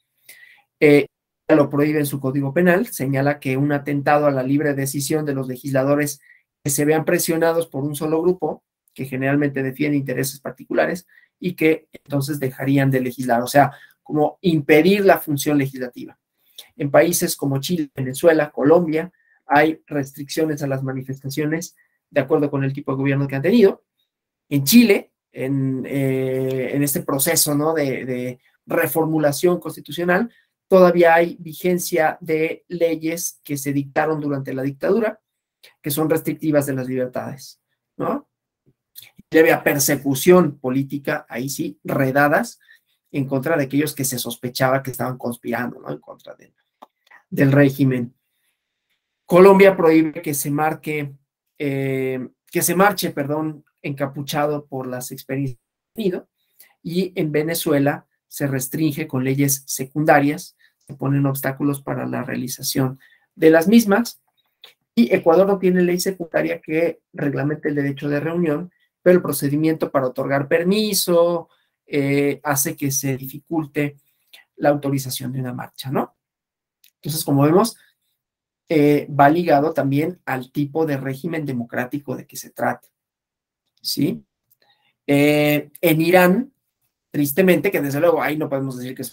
lo prohíbe en su Código Penal, señala que un atentado a la libre decisión de los legisladores que se vean presionados por un solo grupo, que generalmente defiende intereses particulares, y que entonces dejarían de legislar, o sea, como impedir la función legislativa. En países como Chile, Venezuela, Colombia, hay restricciones a las manifestaciones de acuerdo con el tipo de gobierno que han tenido. En Chile, en este proceso, ¿no?, de reformulación constitucional, todavía hay vigencia de leyes que se dictaron durante la dictadura, que son restrictivas de las libertades, ¿no? Debe a persecución política, ahí sí, redadas en contra de aquellos que se sospechaba que estaban conspirando, ¿no?, en contra del régimen. Colombia prohíbe que se marche, perdón, encapuchado por las experiencias tenido, y en Venezuela se restringe con leyes secundarias, se ponen obstáculos para la realización de las mismas, y Ecuador no tiene ley secundaria que reglamente el derecho de reunión, pero el procedimiento para otorgar permiso hace que se dificulte la autorización de una marcha, ¿no? Entonces, como vemos, va ligado también al tipo de régimen democrático de que se trata, ¿sí? En Irán, tristemente, que desde luego ahí no podemos decir que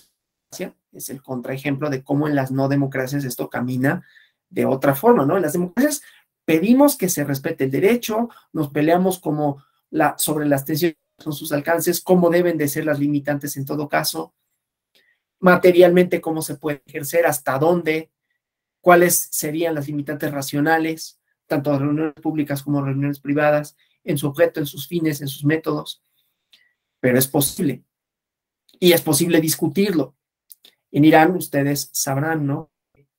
es el contraejemplo de cómo en las no democracias esto camina de otra forma, ¿no? En las democracias pedimos que se respete el derecho, nos peleamos como sobre las tensiones con sus alcances, cómo deben de ser las limitantes en todo caso, materialmente cómo se puede ejercer, hasta dónde, cuáles serían las limitantes racionales, tanto de reuniones públicas como reuniones privadas, en su objeto, en sus fines, en sus métodos, pero es posible, y es posible discutirlo. En Irán, ustedes sabrán, ¿no?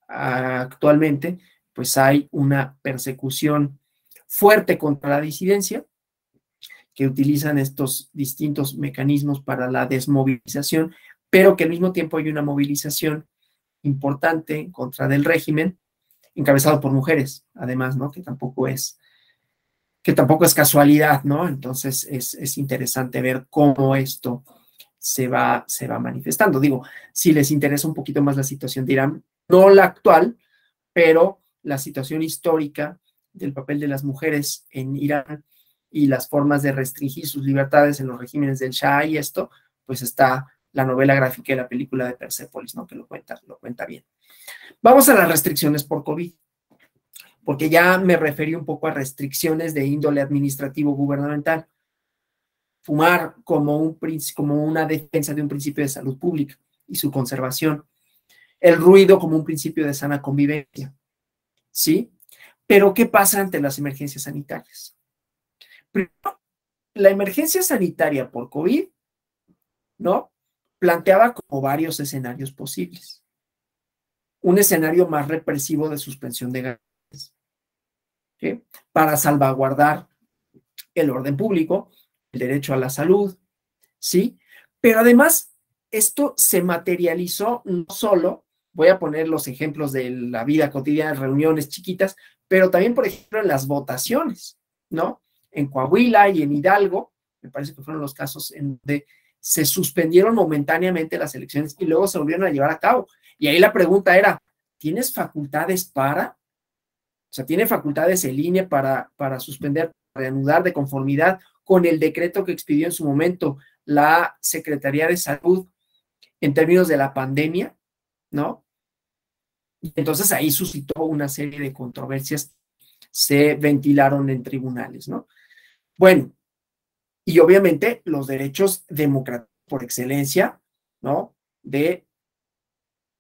Actualmente, pues hay una persecución fuerte contra la disidencia, que utilizan estos distintos mecanismos para la desmovilización, pero que al mismo tiempo hay una movilización importante en contra del régimen, encabezado por mujeres, además, ¿no? Que tampoco es casualidad, ¿no? Entonces es interesante ver cómo esto se va manifestando. Digo, si les interesa un poquito más la situación de Irán, no la actual, pero la situación histórica del papel de las mujeres en Irán y las formas de restringir sus libertades en los regímenes del Shah y esto, pues está la novela gráfica y la película de Persépolis, ¿no? Que lo cuenta bien. Vamos a las restricciones por COVID, porque ya me referí un poco a restricciones de índole administrativo gubernamental. Fumar como una defensa de un principio de salud pública y su conservación. El ruido como un principio de sana convivencia, ¿sí? Pero, ¿qué pasa ante las emergencias sanitarias? Primero, la emergencia sanitaria por COVID, ¿no?, planteaba como varios escenarios posibles. Un escenario más represivo de suspensión de gases, ¿sí?, para salvaguardar el orden público, el derecho a la salud, ¿sí? Pero además, esto se materializó no solo, voy a poner los ejemplos de la vida cotidiana, reuniones chiquitas, pero también, por ejemplo, en las votaciones, ¿no? En Coahuila y en Hidalgo, me parece que fueron los casos en donde se suspendieron momentáneamente las elecciones y luego se volvieron a llevar a cabo. Y ahí la pregunta era, ¿tienes facultades para? O sea, ¿tiene facultades el INE para suspender, reanudar de conformidad con el decreto que expidió en su momento la Secretaría de Salud en términos de la pandemia, ¿no? Y entonces ahí suscitó una serie de controversias, se ventilaron en tribunales, ¿no? Bueno, y obviamente los derechos democráticos por excelencia, ¿no?, de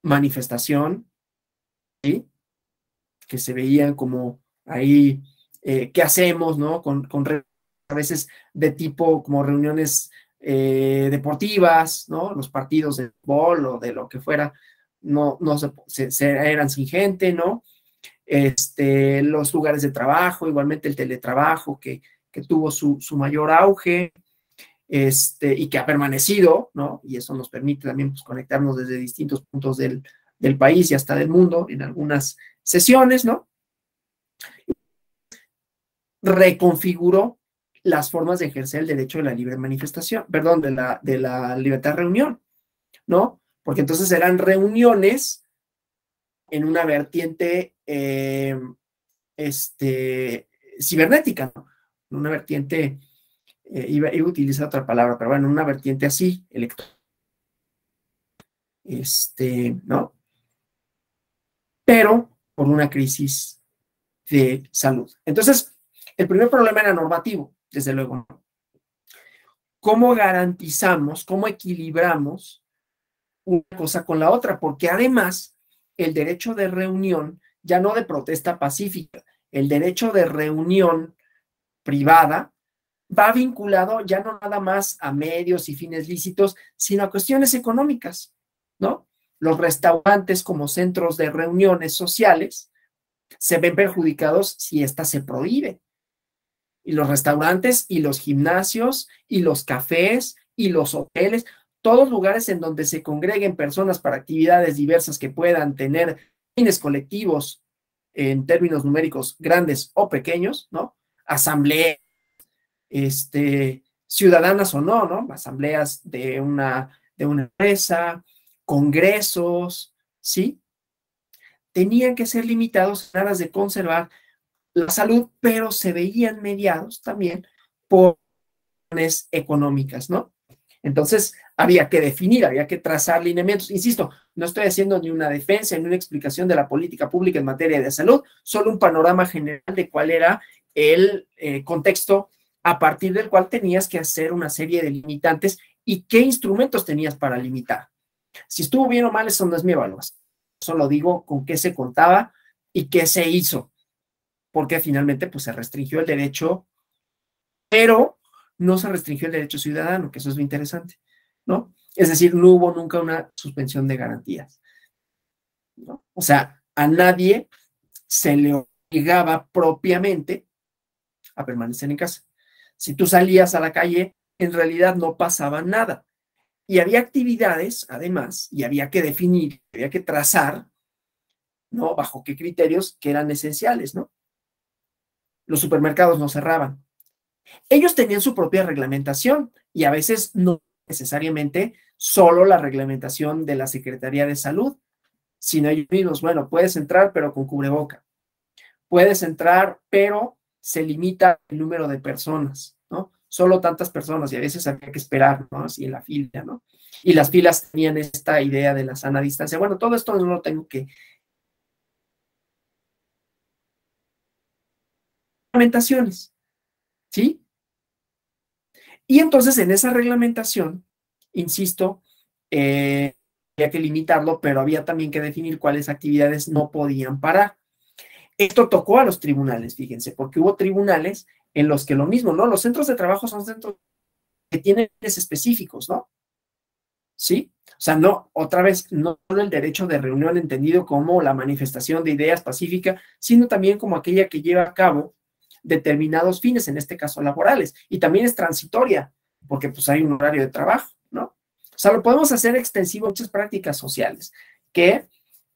manifestación, ¿sí?, que se veían como ahí, ¿qué hacemos, no?, con a veces de tipo como reuniones deportivas, ¿no?, los partidos de fútbol o de lo que fuera, no eran sin gente, ¿no? Los lugares de trabajo, igualmente el teletrabajo que tuvo su mayor auge, y que ha permanecido, ¿no? Y eso nos permite también, pues, conectarnos desde distintos puntos del país y hasta del mundo en algunas sesiones, ¿no? Reconfiguró las formas de ejercer el derecho de la libre manifestación, perdón, de la libertad de reunión, ¿no? Porque entonces eran reuniones en una vertiente cibernética, ¿no? En una vertiente, iba a utilizar otra palabra, pero bueno, una vertiente así, ¿no? Pero por una crisis de salud. Entonces, el primer problema era normativo, desde luego. ¿Cómo garantizamos, cómo equilibramos una cosa con la otra? Porque además, el derecho de reunión, ya no de protesta pacífica, el derecho de reunión privada va vinculado ya no nada más a medios y fines lícitos, sino a cuestiones económicas, ¿no? Los restaurantes como centros de reuniones sociales se ven perjudicados si ésta se prohíbe. Y los restaurantes y los gimnasios y los cafés y los hoteles, todos lugares en donde se congreguen personas para actividades diversas que puedan tener fines colectivos en términos numéricos grandes o pequeños, ¿no? Asambleas, ciudadanas o no, ¿no? Asambleas de una empresa, congresos, ¿sí? Tenían que ser limitados en aras de conservar la salud, pero se veían mediados también por razones económicas, ¿no? Entonces, había que definir, había que trazar lineamientos. Insisto, no estoy haciendo ni una defensa ni una explicación de la política pública en materia de salud, solo un panorama general de cuál era el contexto a partir del cual tenías que hacer una serie de limitantes y qué instrumentos tenías para limitar. Si estuvo bien o mal, eso no es mi evaluación. Solo digo con qué se contaba y qué se hizo, porque finalmente pues se restringió el derecho, pero no se restringió el derecho ciudadano, que eso es lo interesante, ¿no? Es decir, no hubo nunca una suspensión de garantías, ¿no? O sea, a nadie se le obligaba propiamente a permanecer en casa. Si tú salías a la calle, en realidad no pasaba nada. Y había actividades, además, y había que definir, había que trazar, ¿no? Bajo qué criterios que eran esenciales, ¿no? Los supermercados no cerraban. Ellos tenían su propia reglamentación y a veces no necesariamente solo la reglamentación de la Secretaría de Salud, sino ellos mismos, bueno, puedes entrar pero con cubreboca, puedes entrar pero se limita el número de personas, ¿no? Solo tantas personas y a veces había que esperar, ¿no? Así en la fila, ¿no? Y las filas tenían esta idea de la sana distancia. Bueno, todo esto no lo tengo que... Reglamentaciones, ¿sí? Y entonces en esa reglamentación, insisto, había que limitarlo, pero había también que definir cuáles actividades no podían parar. Esto tocó a los tribunales, fíjense, porque hubo tribunales en los que lo mismo, ¿no? Los centros de trabajo son centros que tienen fines específicos, ¿no? ¿Sí? O sea, no, otra vez, no solo el derecho de reunión entendido como la manifestación de ideas pacífica, sino también como aquella que lleva a cabo determinados fines, en este caso laborales, y también es transitoria, porque pues hay un horario de trabajo, ¿no? O sea, lo podemos hacer extensivo a muchas prácticas sociales, que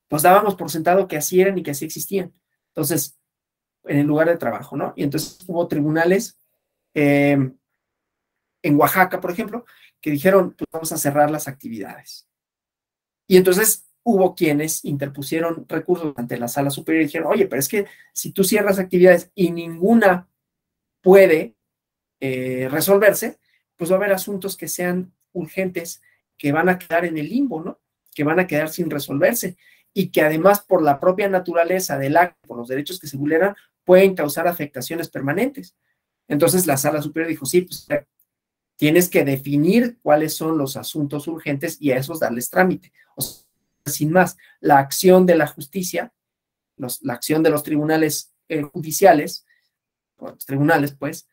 pues dábamos por sentado que así eran y que así existían. Entonces, en el lugar de trabajo, ¿no? Y entonces hubo tribunales en Oaxaca, por ejemplo, que dijeron, pues vamos a cerrar las actividades. Y entonces hubo quienes interpusieron recursos ante la sala superior y dijeron, oye, pero es que si tú cierras actividades y ninguna puede resolverse, pues va a haber asuntos que sean urgentes, que van a quedar en el limbo, ¿no? Que van a quedar sin resolverse y que además por la propia naturaleza del acto, por los derechos que se vulneran, pueden causar afectaciones permanentes. Entonces la sala superior dijo, sí, pues tienes que definir cuáles son los asuntos urgentes y a esos darles trámite. O sea, sin más, la acción de la justicia, la acción de los tribunales judiciales, los tribunales, pues,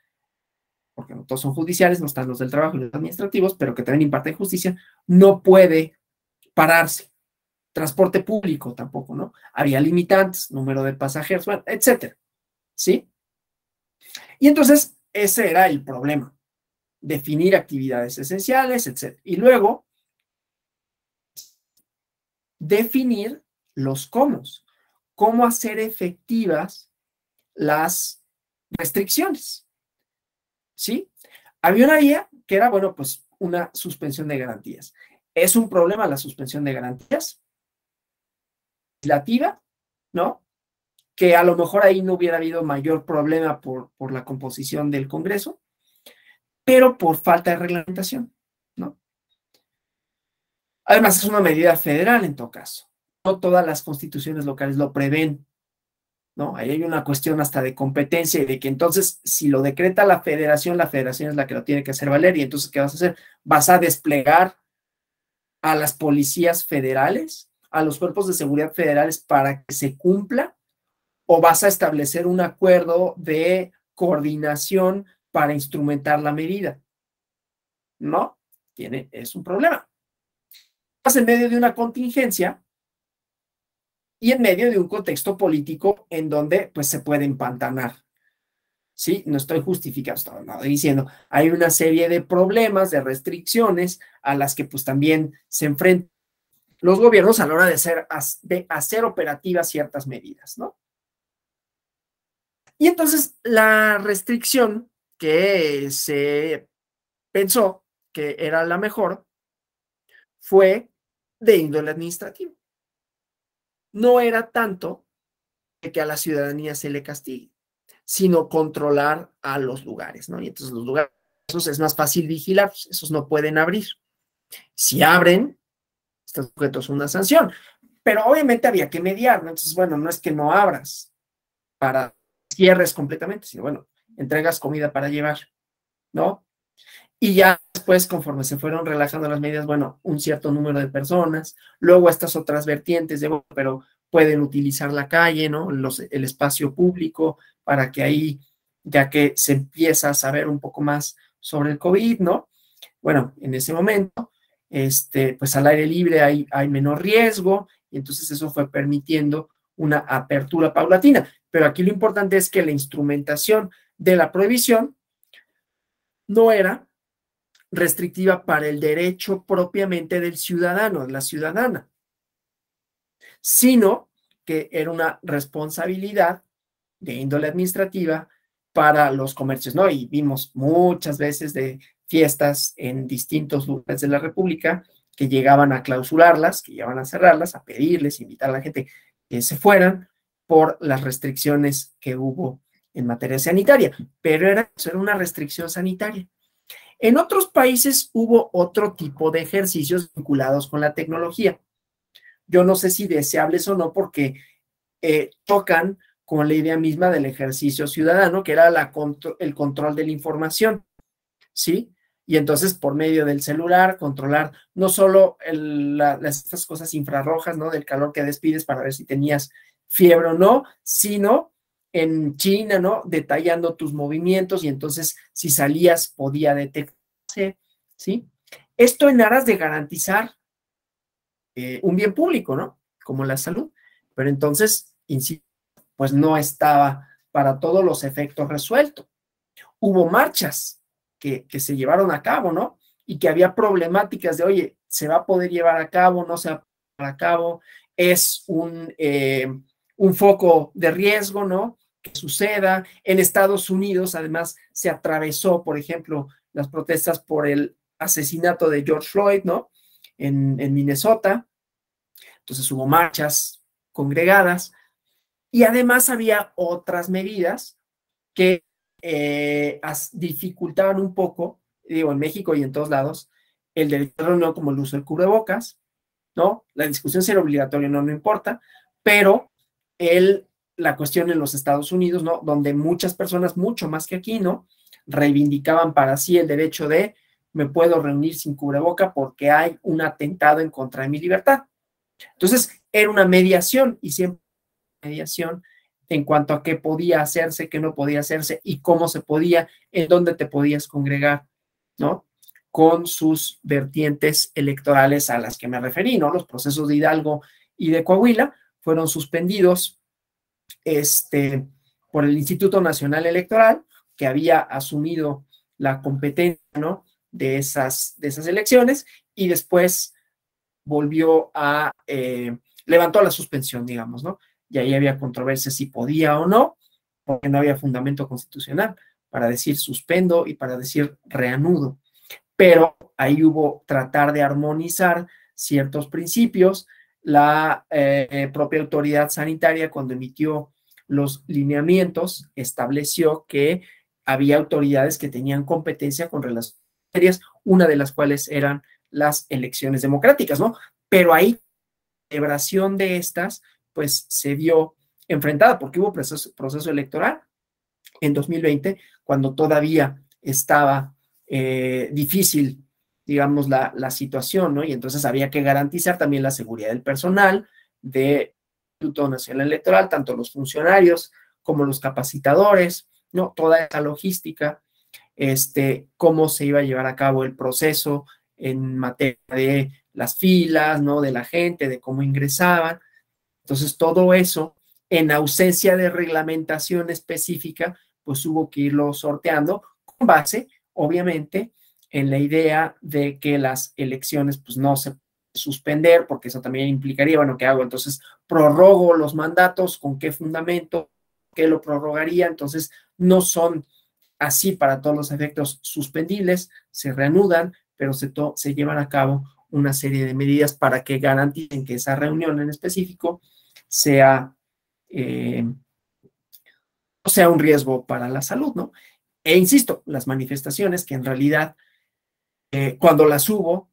porque no todos son judiciales, no están los del trabajo y los administrativos, pero que también imparten justicia, no puede pararse. Transporte público tampoco, ¿no? Había limitantes, número de pasajeros, bueno, etcétera, ¿sí? Y entonces, ese era el problema, definir actividades esenciales, etcétera. Y luego, definir los cómo hacer efectivas las restricciones, ¿sí? Había una vía que era, bueno, pues una suspensión de garantías. ¿Es un problema la suspensión de garantías? legislativa, ¿no? Que a lo mejor ahí no hubiera habido mayor problema por la composición del Congreso, pero por falta de reglamentación, ¿no? Además, es una medida federal en todo caso. No todas las constituciones locales lo prevén, ¿no? Ahí hay una cuestión hasta de competencia y de que entonces, si lo decreta la federación es la que lo tiene que hacer valer. Y entonces, ¿qué vas a hacer? ¿Vas a desplegar a las policías federales, a los cuerpos de seguridad federales para que se cumpla? ¿O vas a establecer un acuerdo de coordinación para instrumentar la medida? No, es un problema. Estás en medio de una contingencia y en medio de un contexto político en donde pues se puede empantanar. Sí, no estoy justificando, estoy diciendo, hay una serie de problemas, de restricciones a las que pues también se enfrentan los gobiernos a la hora de hacer operativas ciertas medidas, ¿no? Y entonces la restricción que se pensó que era la mejor fue de índole administrativo. No era tanto de que a la ciudadanía se le castigue, sino controlar a los lugares, ¿no? Y entonces los lugares, esos es más fácil vigilar, esos no pueden abrir. Si abren, están sujetos a una sanción, pero obviamente había que mediar, ¿no? Entonces, bueno, no es que no abras para cierres completamente, sino bueno, entregas comida para llevar, ¿no? Y ya después, conforme se fueron relajando las medidas, bueno, un cierto número de personas, luego estas otras vertientes de, bueno, pero pueden utilizar la calle, ¿no? El espacio público, para que ahí, ya que se empieza a saber un poco más sobre el COVID, ¿no? Bueno, en ese momento, pues al aire libre hay menor riesgo, y entonces eso fue permitiendo una apertura paulatina. Pero aquí lo importante es que la instrumentación de la prohibición no era restrictiva para el derecho propiamente del ciudadano, de la ciudadana, sino que era una responsabilidad de índole administrativa para los comercios, ¿no? Y vimos muchas veces de fiestas en distintos lugares de la República que llegaban a clausurarlas, que llegaban a cerrarlas, a pedirles, invitar a la gente que se fueran por las restricciones que hubo en materia sanitaria, pero era una restricción sanitaria. En otros países hubo otro tipo de ejercicios vinculados con la tecnología. Yo no sé si deseables o no, porque tocan con la idea misma del ejercicio ciudadano, que era el control de la información, ¿sí? Y entonces, por medio del celular, controlar no solo estas cosas infrarrojas, ¿no? Del calor que despides para ver si tenías fiebre o no, sino en China, ¿no? Detallando tus movimientos y entonces si salías podía detectarse, ¿sí? Esto en aras de garantizar un bien público, ¿no? Como la salud. Pero entonces, insisto, pues no estaba para todos los efectos resuelto. Hubo marchas que se llevaron a cabo, ¿no? Y que había problemáticas de, oye, ¿se va a poder llevar a cabo? ¿No se va a llevar a cabo? Es un foco de riesgo, ¿no? Que suceda. En Estados Unidos, además, se atravesó, por ejemplo, las protestas por el asesinato de George Floyd, ¿no? En Minnesota. Entonces hubo marchas congregadas y además había otras medidas que dificultaban un poco, digo, en México y en todos lados, el derecho a reunión, como el uso del cubrebocas, ¿no? La discusión si era obligatorio o no, no importa, pero la cuestión en los Estados Unidos, ¿no? Donde muchas personas, mucho más que aquí, ¿no? Reivindicaban para sí el derecho de me puedo reunir sin cubreboca porque hay un atentado en contra de mi libertad. Entonces, era una mediación y siempre mediación en cuanto a qué podía hacerse, qué no podía hacerse y cómo se podía, en dónde te podías congregar, ¿no? Con sus vertientes electorales a las que me referí, ¿no? Los procesos de Hidalgo y de Coahuila fueron suspendidos por el Instituto Nacional Electoral, que había asumido la competencia, ¿no? De esas elecciones y después volvió levantó la suspensión, digamos, ¿no? Y ahí había controversia si podía o no, porque no había fundamento constitucional para decir suspendo y para decir reanudo. Pero ahí hubo tratar de armonizar ciertos principios, la propia autoridad sanitaria, cuando emitió los lineamientos, estableció que había autoridades que tenían competencia con relación a materias, una de las cuales eran las elecciones democráticas, ¿no? Pero ahí la celebración de estas, pues se vio enfrentada porque hubo proceso electoral en 2020, cuando todavía estaba difícil, digamos, la situación, ¿no? Y entonces había que garantizar también la seguridad del personal del Instituto Nacional Electoral, tanto los funcionarios como los capacitadores, ¿no? Toda esa logística, cómo se iba a llevar a cabo el proceso en materia de las filas, ¿no? De la gente, de cómo ingresaban. Entonces, todo eso, en ausencia de reglamentación específica, pues hubo que irlo sorteando con base, obviamente, en la idea de que las elecciones, pues no se suspender, porque eso también implicaría, bueno, ¿qué hago? Entonces, prorrogo los mandatos, ¿con qué fundamento? ¿Qué lo prorrogaría? Entonces, no son así para todos los efectos suspendibles, se reanudan, pero se llevan a cabo una serie de medidas para que garanticen que esa reunión en específico sea, no sea un riesgo para la salud, ¿no? E insisto, las manifestaciones que en realidad, cuando las hubo,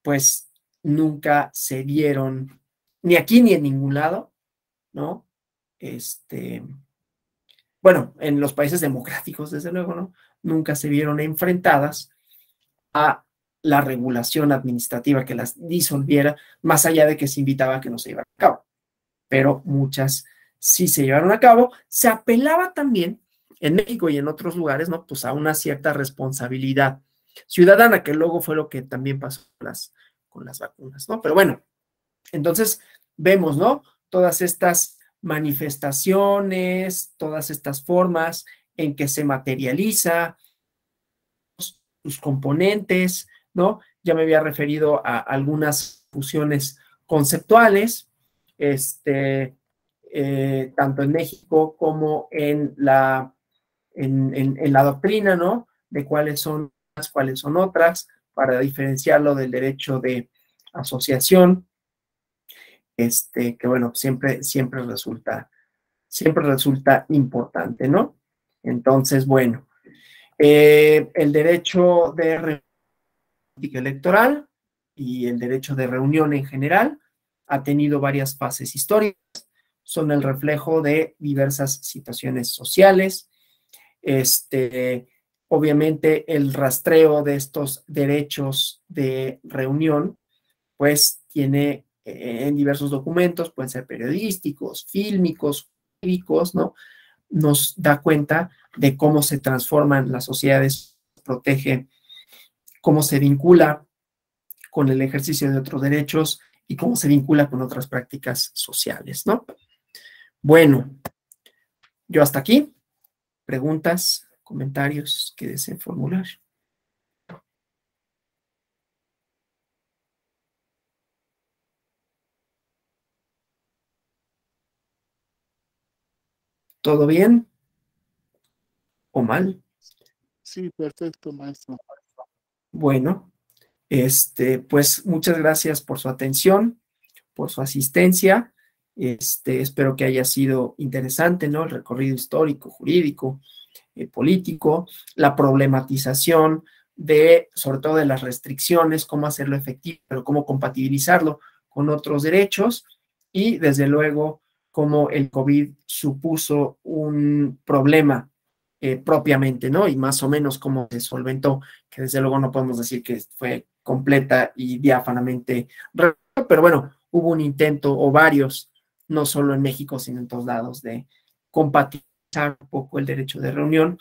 pues nunca se vieron ni aquí ni en ningún lado, ¿no? Bueno, en los países democráticos, desde luego, ¿no? Nunca se vieron enfrentadas a la regulación administrativa que las disolviera, más allá de que se invitaba a que no se llevara a cabo. Pero muchas sí se llevaron a cabo. Se apelaba también en México y en otros lugares, ¿no? Pues a una cierta responsabilidad ciudadana, que luego fue lo que también pasó con las vacunas, ¿no? Pero bueno, entonces vemos, ¿no? Todas estas manifestaciones, todas estas formas en que se materializa sus componentes, ¿no? Ya me había referido a algunas fusiones conceptuales, tanto en México como en la doctrina, ¿no? De cuáles son unas, cuáles son otras, para diferenciarlo del derecho de asociación, que bueno, siempre resulta importante, ¿no? Entonces, bueno, el derecho de política electoral y el derecho de reunión en general ha tenido varias fases históricas, son el reflejo de diversas situaciones sociales. Obviamente el rastreo de estos derechos de reunión, pues tiene en diversos documentos, pueden ser periodísticos, fílmicos, jurídicos, ¿no? Nos da cuenta de cómo se transforman las sociedades, protege, cómo se vincula con el ejercicio de otros derechos y cómo se vincula con otras prácticas sociales, ¿no? Bueno, yo hasta aquí. Preguntas, comentarios que deseen formular. ¿Todo bien o mal? Sí, perfecto, maestro. Bueno, pues muchas gracias por su atención, por su asistencia. Espero que haya sido interesante, ¿no? El recorrido histórico, jurídico, político, la problematización de, sobre todo de las restricciones, cómo hacerlo efectivo, pero cómo compatibilizarlo con otros derechos y desde luego cómo el COVID supuso un problema propiamente, ¿no? Y más o menos cómo se solventó, que desde luego no podemos decir que fue completa y diáfanamente, pero bueno, hubo un intento o varios, no solo en México, sino en todos lados, de compatibilizar un poco el derecho de reunión,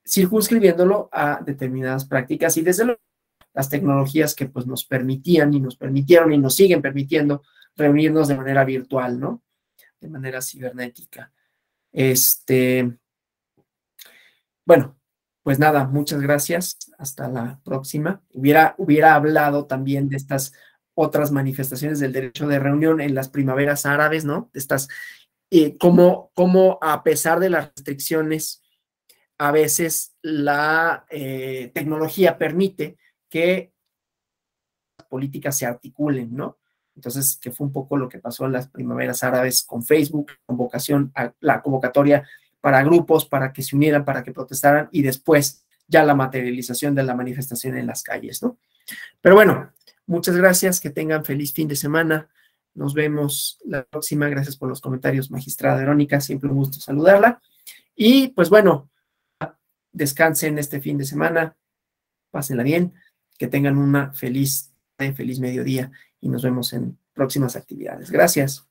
circunscribiéndolo a determinadas prácticas y desde luego las tecnologías que pues nos permitían y nos permitieron y nos siguen permitiendo reunirnos de manera virtual, ¿no? De manera cibernética. Bueno, pues nada, muchas gracias. Hasta la próxima. Hubiera hablado también de estas otras manifestaciones del derecho de reunión en las primaveras árabes, ¿no? De estas, como a pesar de las restricciones, a veces la tecnología permite que las políticas se articulen, ¿no? Entonces, que fue un poco lo que pasó en las primaveras árabes con Facebook, la convocatoria para grupos, para que se unieran, para que protestaran, y después ya la materialización de la manifestación en las calles, ¿no? Pero bueno, muchas gracias, que tengan feliz fin de semana. Nos vemos la próxima. Gracias por los comentarios, magistrada Verónica, siempre un gusto saludarla. Y pues bueno, descansen este fin de semana, pásenla bien, que tengan una feliz mediodía y nos vemos en próximas actividades. Gracias.